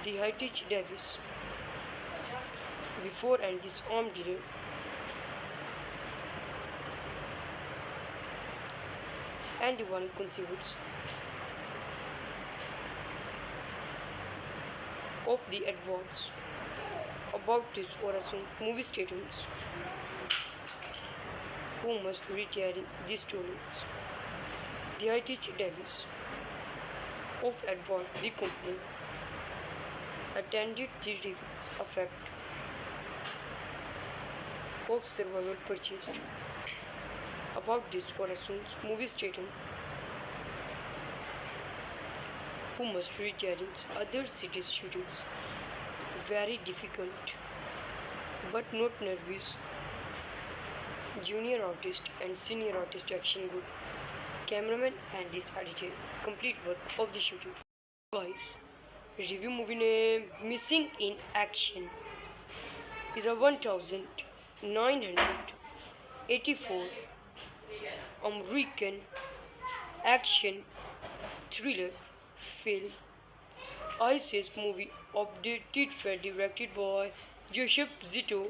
the Heritage Davis before and this armed delay and the one conceived of the advance about this Orasson movie statements who must retire in these stories. The Heritage Davis of advance the company attended the reviews effect of survival purchased about this Orason's movie statement who must retire in other cities shootings. Very difficult, but not nervous. Junior artist and senior artist action good. Cameraman and this editor complete work of the shooting. Guys, review movie name Missing in Action is a 1984 American action thriller film. ISIS movie updated for directed by Joseph Zito,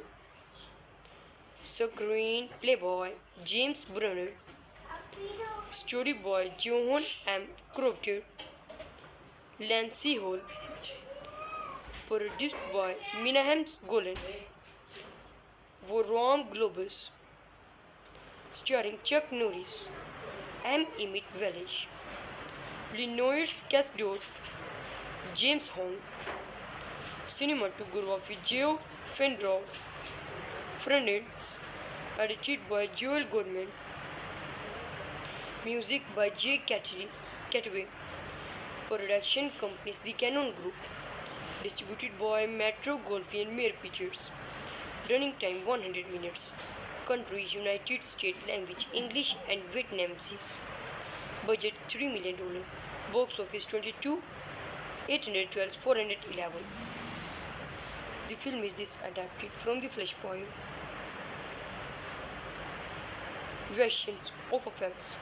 screenplay by James Brunner, story by Johan M. Crocker, Lancy Hall, produced by Minahem Golan, Voron Globus, starring Chuck Norris, M. Emmett Welsh, Lenoir Kasdorf, James Hong, cinematography Geoff Fendros, Fernandez, edited by Joel Goodman, music by J. Cataway, production companies The Canon Group, distributed by Metro Goldwyn Mayer Pictures, running time 100 minutes, country United States, language English and Vietnamese, budget $3 million, box office 22, 812, 411. The film is adapted from the Flashpoint versions of effects.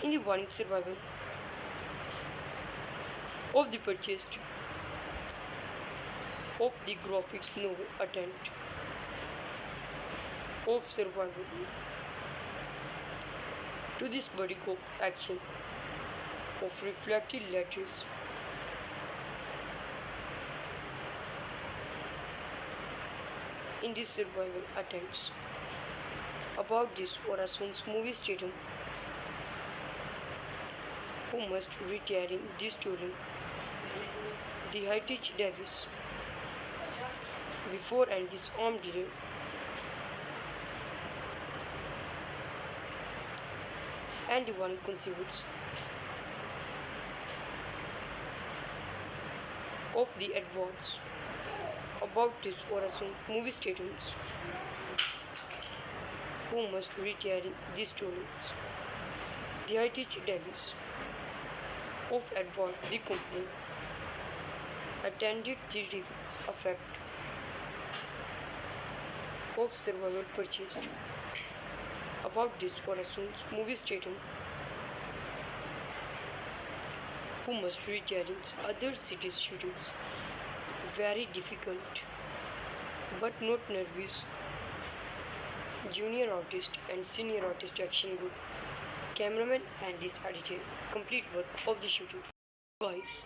In the warning survival of the purchased of the graphics novel attempt of survival to this buddy cop action of reflected letters. In these survival attempts. About this Orasun's movie stadium, who must retire in this touring, the Heritage Davis, before and this armed delay, and the one conceived of the advance. About this Orasun movie stadiums, who must retire in these tournaments. The Heritage Davis of Advance, the company, attended the reviews effect of survival purchased. About this Orasun's movie stadium, who must retire in other cities shootings. Very difficult, but not nervous. Junior artist and senior artist action group, cameraman and this editor, complete work of the shooting. Guys,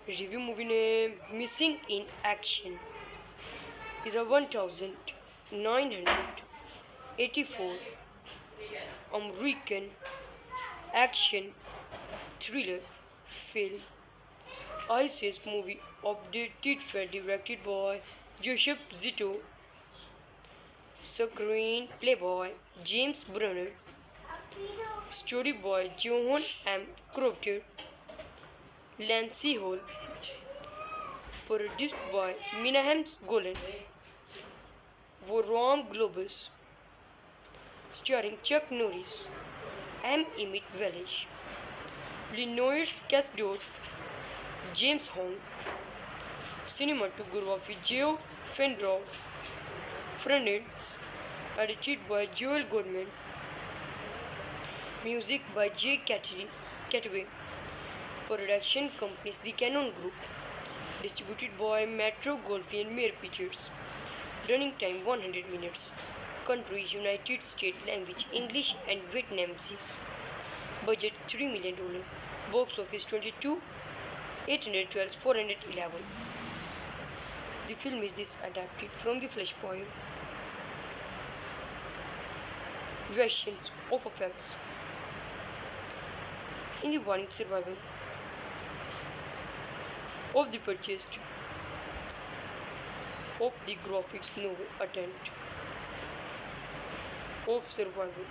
review movie name Missing in Action is a 1984 American action thriller film. ISIS movie updated film directed by Joseph Zito, screenplay by James Brunner, story by Johan M. Crofter, Lancy Hall, produced by Minahem Golan, Vorom Globus, starring Chuck Norris, M. Emmett Welsh, Lenoir Kasdorf, James Hong, cinematography Geoff Fendros, Fernandez, edited by Joel Goodman, music by J. Cataway, production companies The Canon Group, distributed by Metro Goldwyn Mayer Pictures, running time 100 minutes, country United States, language English and Vietnamese, budget $3 million, box office 22, 812, 411. The film is adapted from the Flashpoint versions of effects. In the warning survival of the purchased of the graphics novel attempt of survival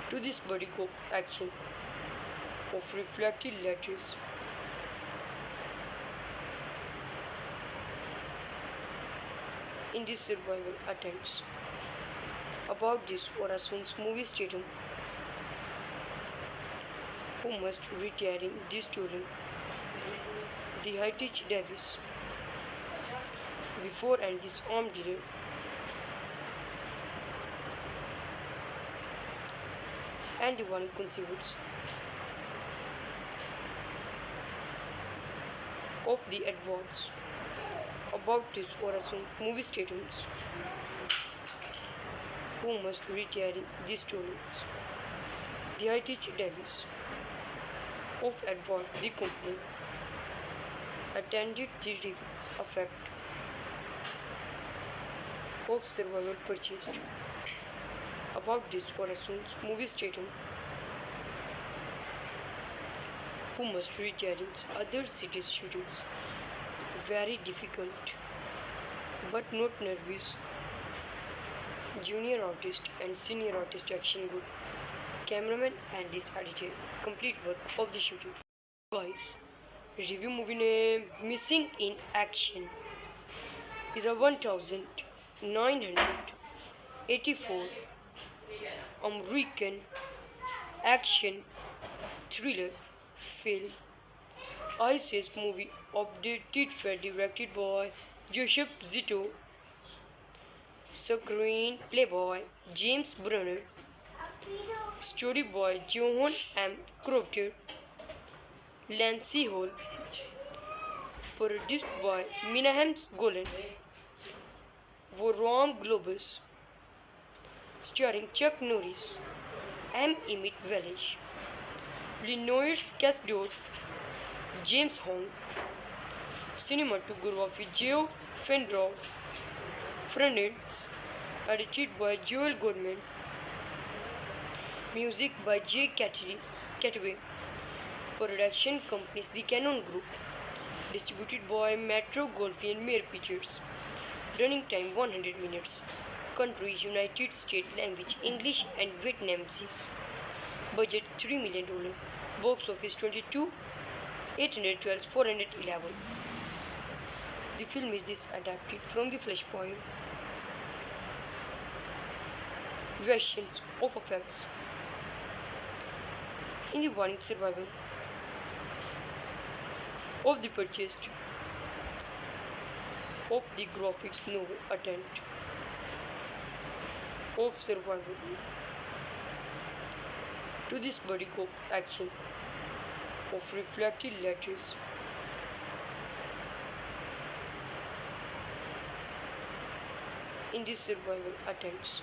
to this buddy cop action of reflected letters. In this survival attempts. About this Orasun's movie stadium, who must retire in this touring, the Heritage Davis, before and this armed delay, and the one conceived of the advance. About this Orasun movie stadiums, who must retire in these tournaments. The Heritage Davis of Advance, the company, attended the reviews effect of survival purchased. About this Orasun's movie stadium, who must retire in other cities shootings. Very difficult, but not nervous. Junior artist and senior artist action group, cameraman and this editor, complete work of the shooting. Guys, review movie name Missing in Action is a 1984 American action thriller film. ISIS movie updated film directed by Joseph Zito, screenplay by James Brunner, story by Johan M. Crofter, Lancy Hall, produced by Minahem Golan, Vorom Globus, starring Chuck Norris, M. Emmett Welsh, Linois Kasdorf, James Hong, cinematography Geoff Fenros, Fernandez, edited by Joel Goodman, music by J. Cataway, production companies The Canon Group, distributed by Metro Goldwyn Mayer Pictures, running time 100 minutes, country United States, language English and Vietnamese, budget $3 million, box office 22, 812, 411. The film is adapted from the Flashpoint versions of effects. In the warning survival of the purchased of the graphics novel attempt of survival to this buddy cop action of reflected letters. In this survival attempts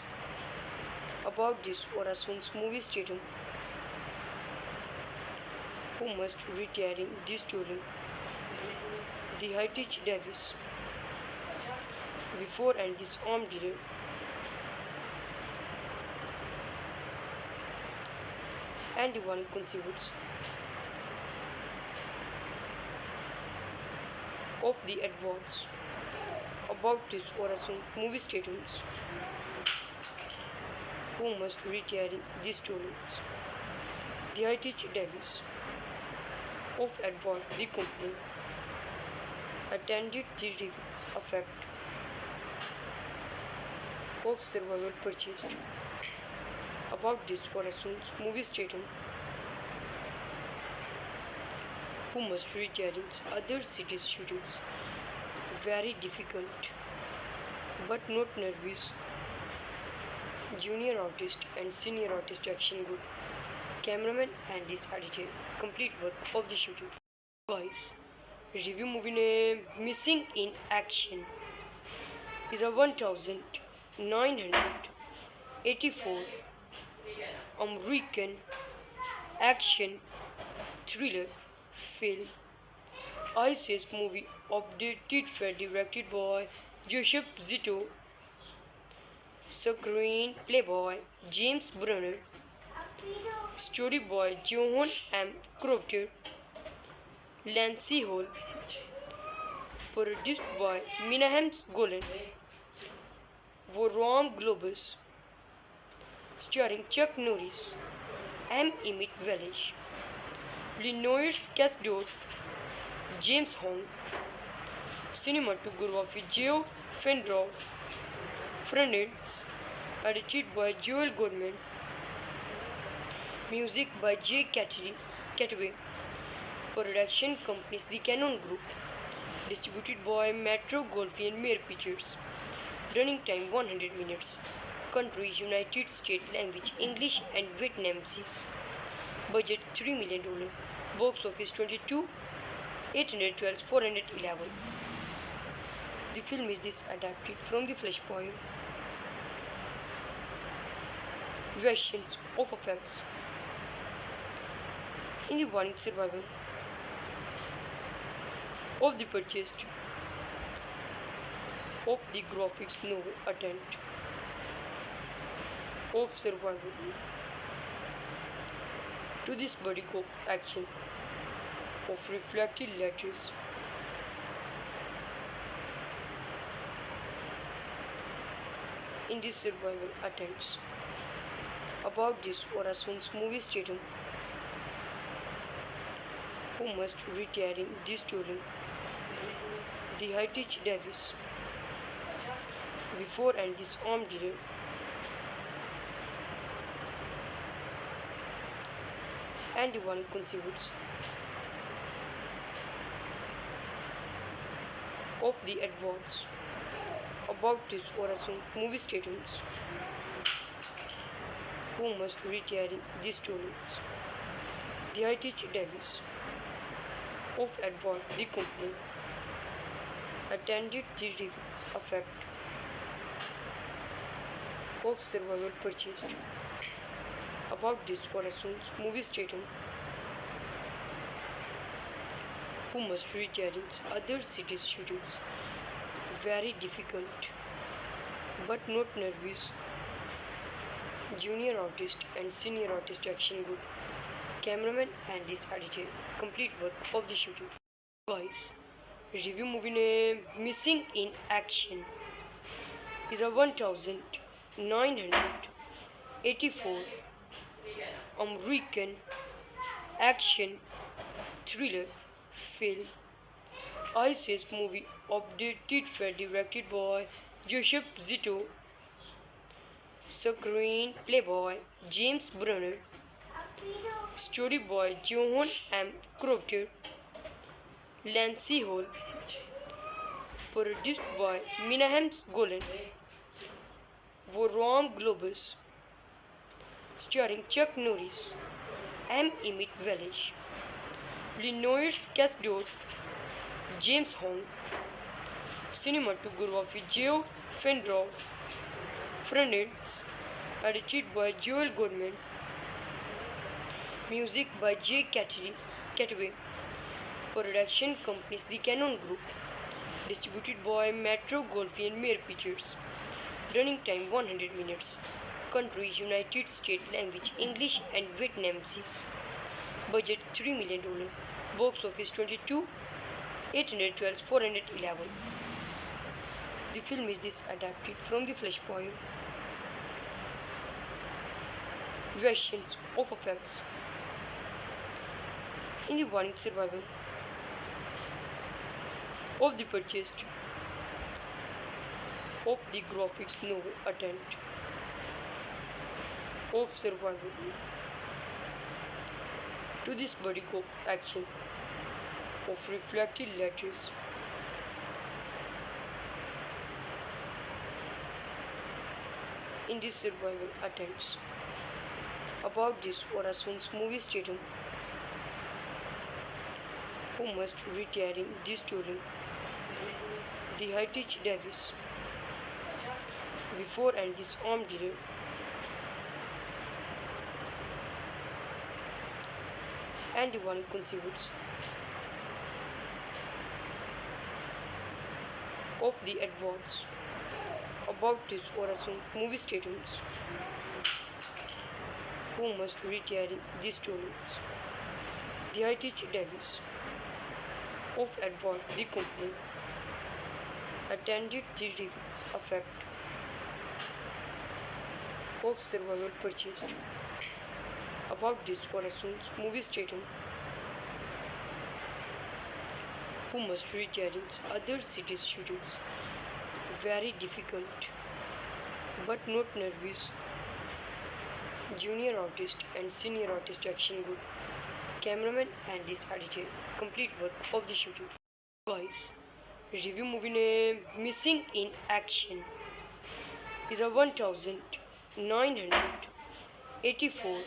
about this Orason's movie stadium who must retiring this touring the Heritage Davis before and this armed dealer and the one conceivers of the advance about this Orason movie stadiums who must retiring these tournaments. The Heritage Davis of advance the company attended the reviews effect of survival purchased about this Orason's movie stadium who must retiring other cities shootings very difficult but not nervous. Junior artist and senior artist action good. Cameraman and this editor complete work of the shooting. Guys, review movie name Missing in Action is a 1984 American action thriller film. ISIS movie updated for directed by Joseph Zito, screenplay by James Brunner, story by Johan M. Proctor, Lancy Hall, produced by Minahem Golan, Vorom Globus, starring Chuck Norris, M. Emmett Welsh, Linois Kasdorf, James Hong, cinematography Geoff Fenros, Fernandez, edited by Joel Goodman, music by J. Cataway, production companies The Canon Group, distributed by Metro Goldwyn Mayer Pictures, running time 100 minutes, country United States, language English and Vietnamese, budget $3 million, box office 22, 812, 411. The film is adapted from the Flashpoint versions of effects. In the warning survival of the purchased of the graphics novel attempt of survival to this buddy cop action of reflected letters. In this survival attempts about this Orason's movie stadium who must retiring this touring the Heritage Davis before and this armed dealer and the one conceivers of the advance about this Orason movie stadiums who must retiring these tournaments. The Heritage Davis of advance the company attended the reviews effect of survival purchased about this Orason's movie stadium who must rearrange other cities' schedules. Very difficult, but not nervous. Junior artist and senior artist action good. Cameraman and this editor. Complete work of the shooting. Guys, review movie name Missing in Action is a 1984 American action thriller film. ISIS movie updated film directed by Joseph Zito. Screenplay by James Brunner. Story by Johan M. Crocker. Lancy Hall. Produced by Minahem Golan. Vorom Globus. Starring Chuck Norris. M. Emmett Welsh. Lenoir Kasdorf. James Hong. Cinematography Geoff Fendros. Friends. Edited by Joel Goodman. Music by J. Cataway. Production companies The Canon Group. Distributed by Metro Goldwyn Mayer Pictures. Running time 100 minutes. Country United States. Language English and Vietnamese. Budget $3 million. Box office 22. 812 411. The film is adapted from the Flash Boy. Versions of effects. In the warning survival of the purchased of the graphics novel attempt of survival to this buddy cop action of reflected letters. In this survival attempts about this Orason's movie stadium who must retire in this touring the Heritage Davis before and this armed dealer and the one conceivers of the advance about this Orason movie stadiums who must retire in these tournaments. The Heritage Davis of Advance the company attended the reviews effect of survival purchased about this Orason's movie stadium who must retire in other cities' schedules. Very difficult, but not nervous. Junior artist and senior artist action good. Cameraman and this editor. Complete work of the shooting. Guys, review movie name Missing in Action is a 1984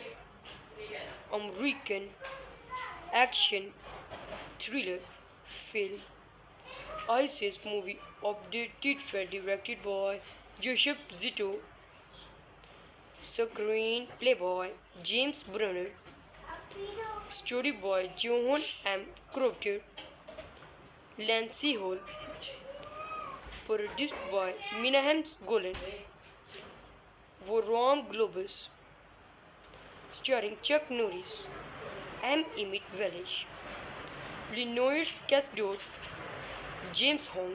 American action thriller film. ISIS movie updated film directed by Joseph Zito. Screenplay by James Brunner. Story by Johan M. Crocker. Lancy Hall. Produced by Minahem Golan. Vorom Globus. Starring Chuck Norris. M. Emmett Welsh. Lenoir Kasdorf. James Hong.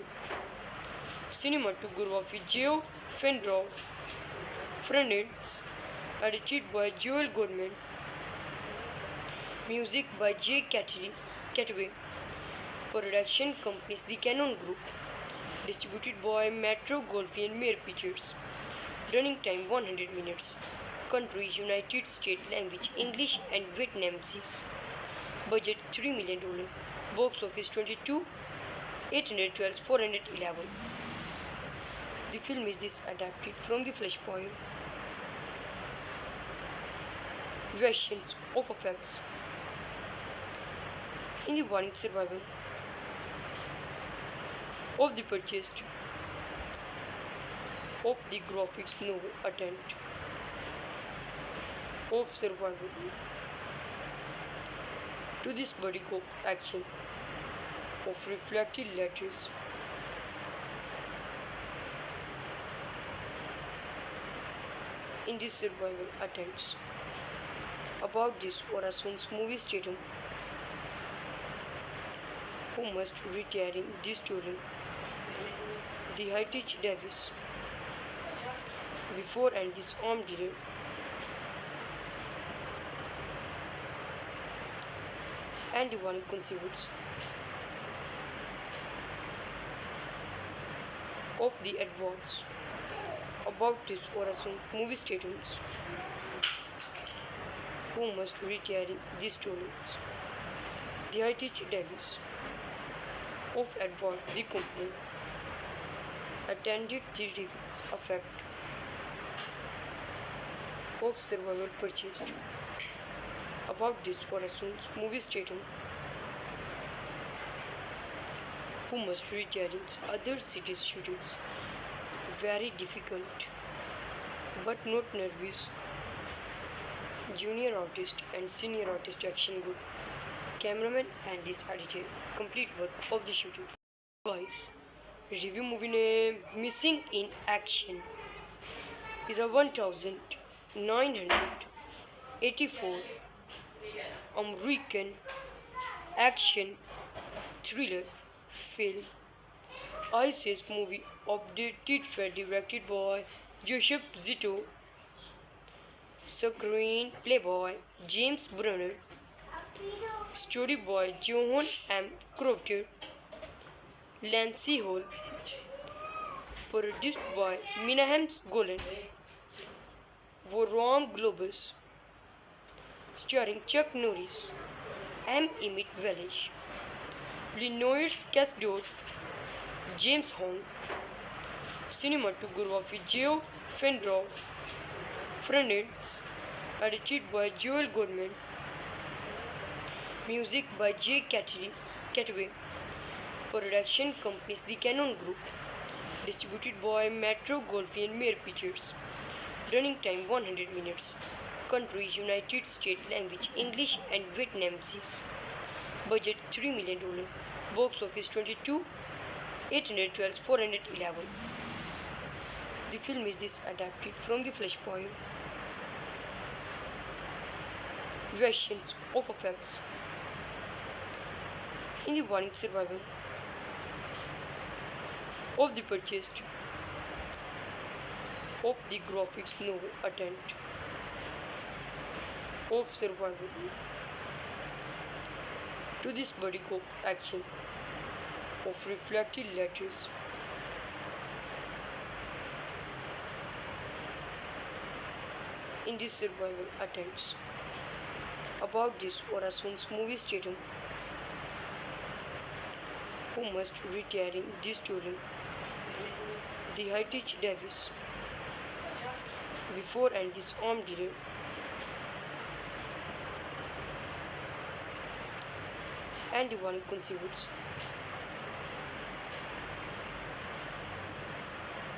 Cinematography Geoff Fendros. Friends. Edited by Joel Goodman. Music by J. Cataway. Production companies The Canon Group. Distributed by Metro Goldwyn Mayer Pictures. Running time 100 minutes. Country United States. Language English and Vietnamese. Budget $3 million. Box office 22. 812 411. The film is adapted from the Flash Boy. Versions of effects. In the warning survival of the purchased of the graphics novel attempt of survival to this buddy cop action of reflected letters. In this survival attempts. About this Orasun's movie stadium, who must retire in this touring, the Heritage Davis, before and this armed delay, and the one conceived of the advance. About this Orasun movie stadiums, who must retire in these tournaments, the Heritage Davis of Advance the company attended the reviews effect of survival purchased. About this Orasun's movie stadium, who must retire in other cities shootings, very difficult but not nervous. Junior artist and senior artist action good. Cameraman and this editor complete work of the shooting. Guys, review movie name Missing in Action is a 1984 American action thriller film. ISIS movie updated for directed by Joseph Zito, screenplay by James Brunner, story by Johan M. Crocker, Lancy Hall, produced by Minahem Golan, Vorom Globus, starring Chuck Norris, M. Emmett Welsh, Lenoir Kasdorf, James Hong, cinematography Geoff Fendros, Fernandez, edited by Joel Goodman, music by J. Cataway, production companies The Canon Group, distributed by Metro Goldwyn Mayer Pictures, running time 100 minutes, country United States, language English and Vietnamese, budget $3 million, box office 22, 812, 411. The film is adapted from the Flashpoint versions of effects. In the warning survival of the purchased of the graphics novel attempt of survival to this buddy cop action of reflected letters. In this survival attempts. About this Orasun's movie stadium, who must retire in this touring, the Heritage Davis, before and this armed delay, and the one conceived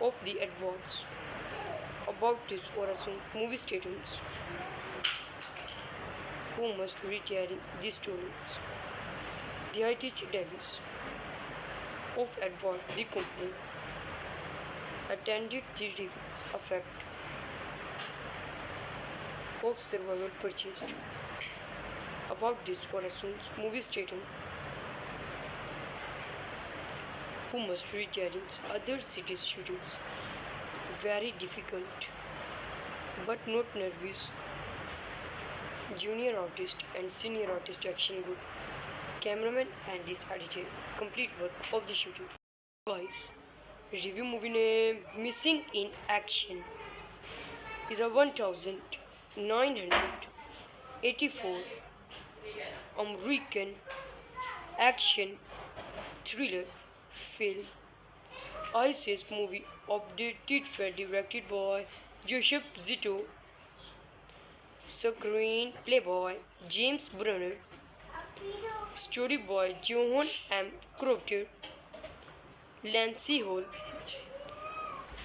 of the advance. About this Orasun movie stadiums, who must retire in these tournaments, the Heritage Davis of Advance the company attended the reviews effect of survival purchased. About this Orasun's movie stadium, who must retire in other cities shootings, very difficult but not nervous. Junior artist and senior artist action good. Cameraman and this editor complete work of the shooting. Guys, review movie name Missing in Action is a 1984 American action thriller film. ISIS movie updated for directed by Joseph Zito, screenplay by James Brunner, story by Johan M. Crocker, Lancy Hall,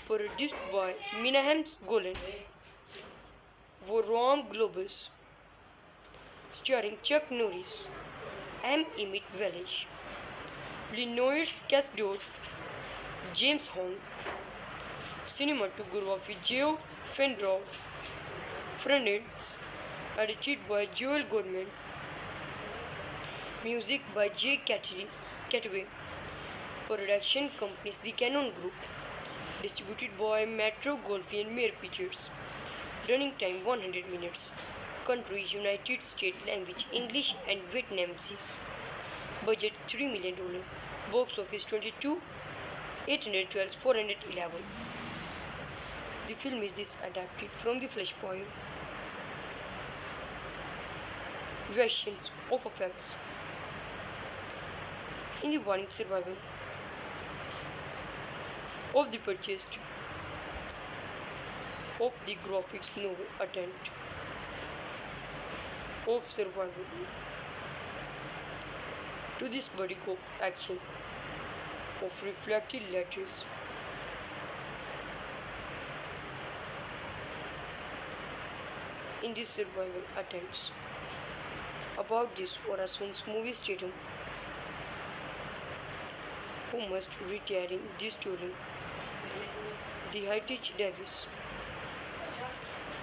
produced by Minahem Golan, Vorom Globus, starring Chuck Norris, M. Emmett Welsh, Linois Kasdorf, James Hong, cinematography Geoff Fendros, Fernandez, edited by Joel Goodman, music by J. Cataway, production companies The Canon Group, distributed by Metro Goldwyn Mayer Pictures, running time 100 minutes, country United States, language English and Vietnamese, budget $3 million, box office 22, 812, 411. The film is adapted from the Flashpoint versions of effects. In the warning survival of the purchased of the graphics novel attempt of survival to this buddy cop action of reflected letters in these survival attempts. About this Orason's movie Statham, who must retiring this student, the Heritage Davis,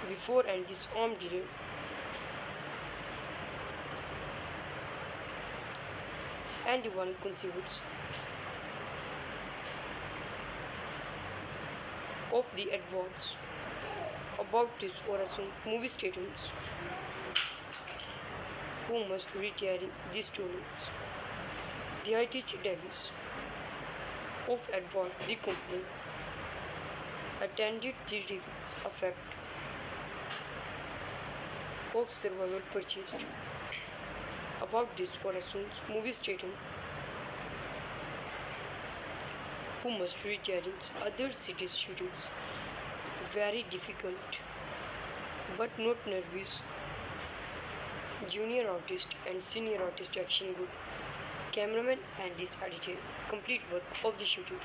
before and this armed dealer, and the one conceivers of the advance. About this Orasson movie statements, who must retiring these students, the Heritage Davis of advance the company attended the reviews effect of survival purchased. About this Orason's movie statement, who must retiring other cities shootings very difficult but not nervous. Junior artist and senior artist action good. Cameraman and this edited complete work of the shooting.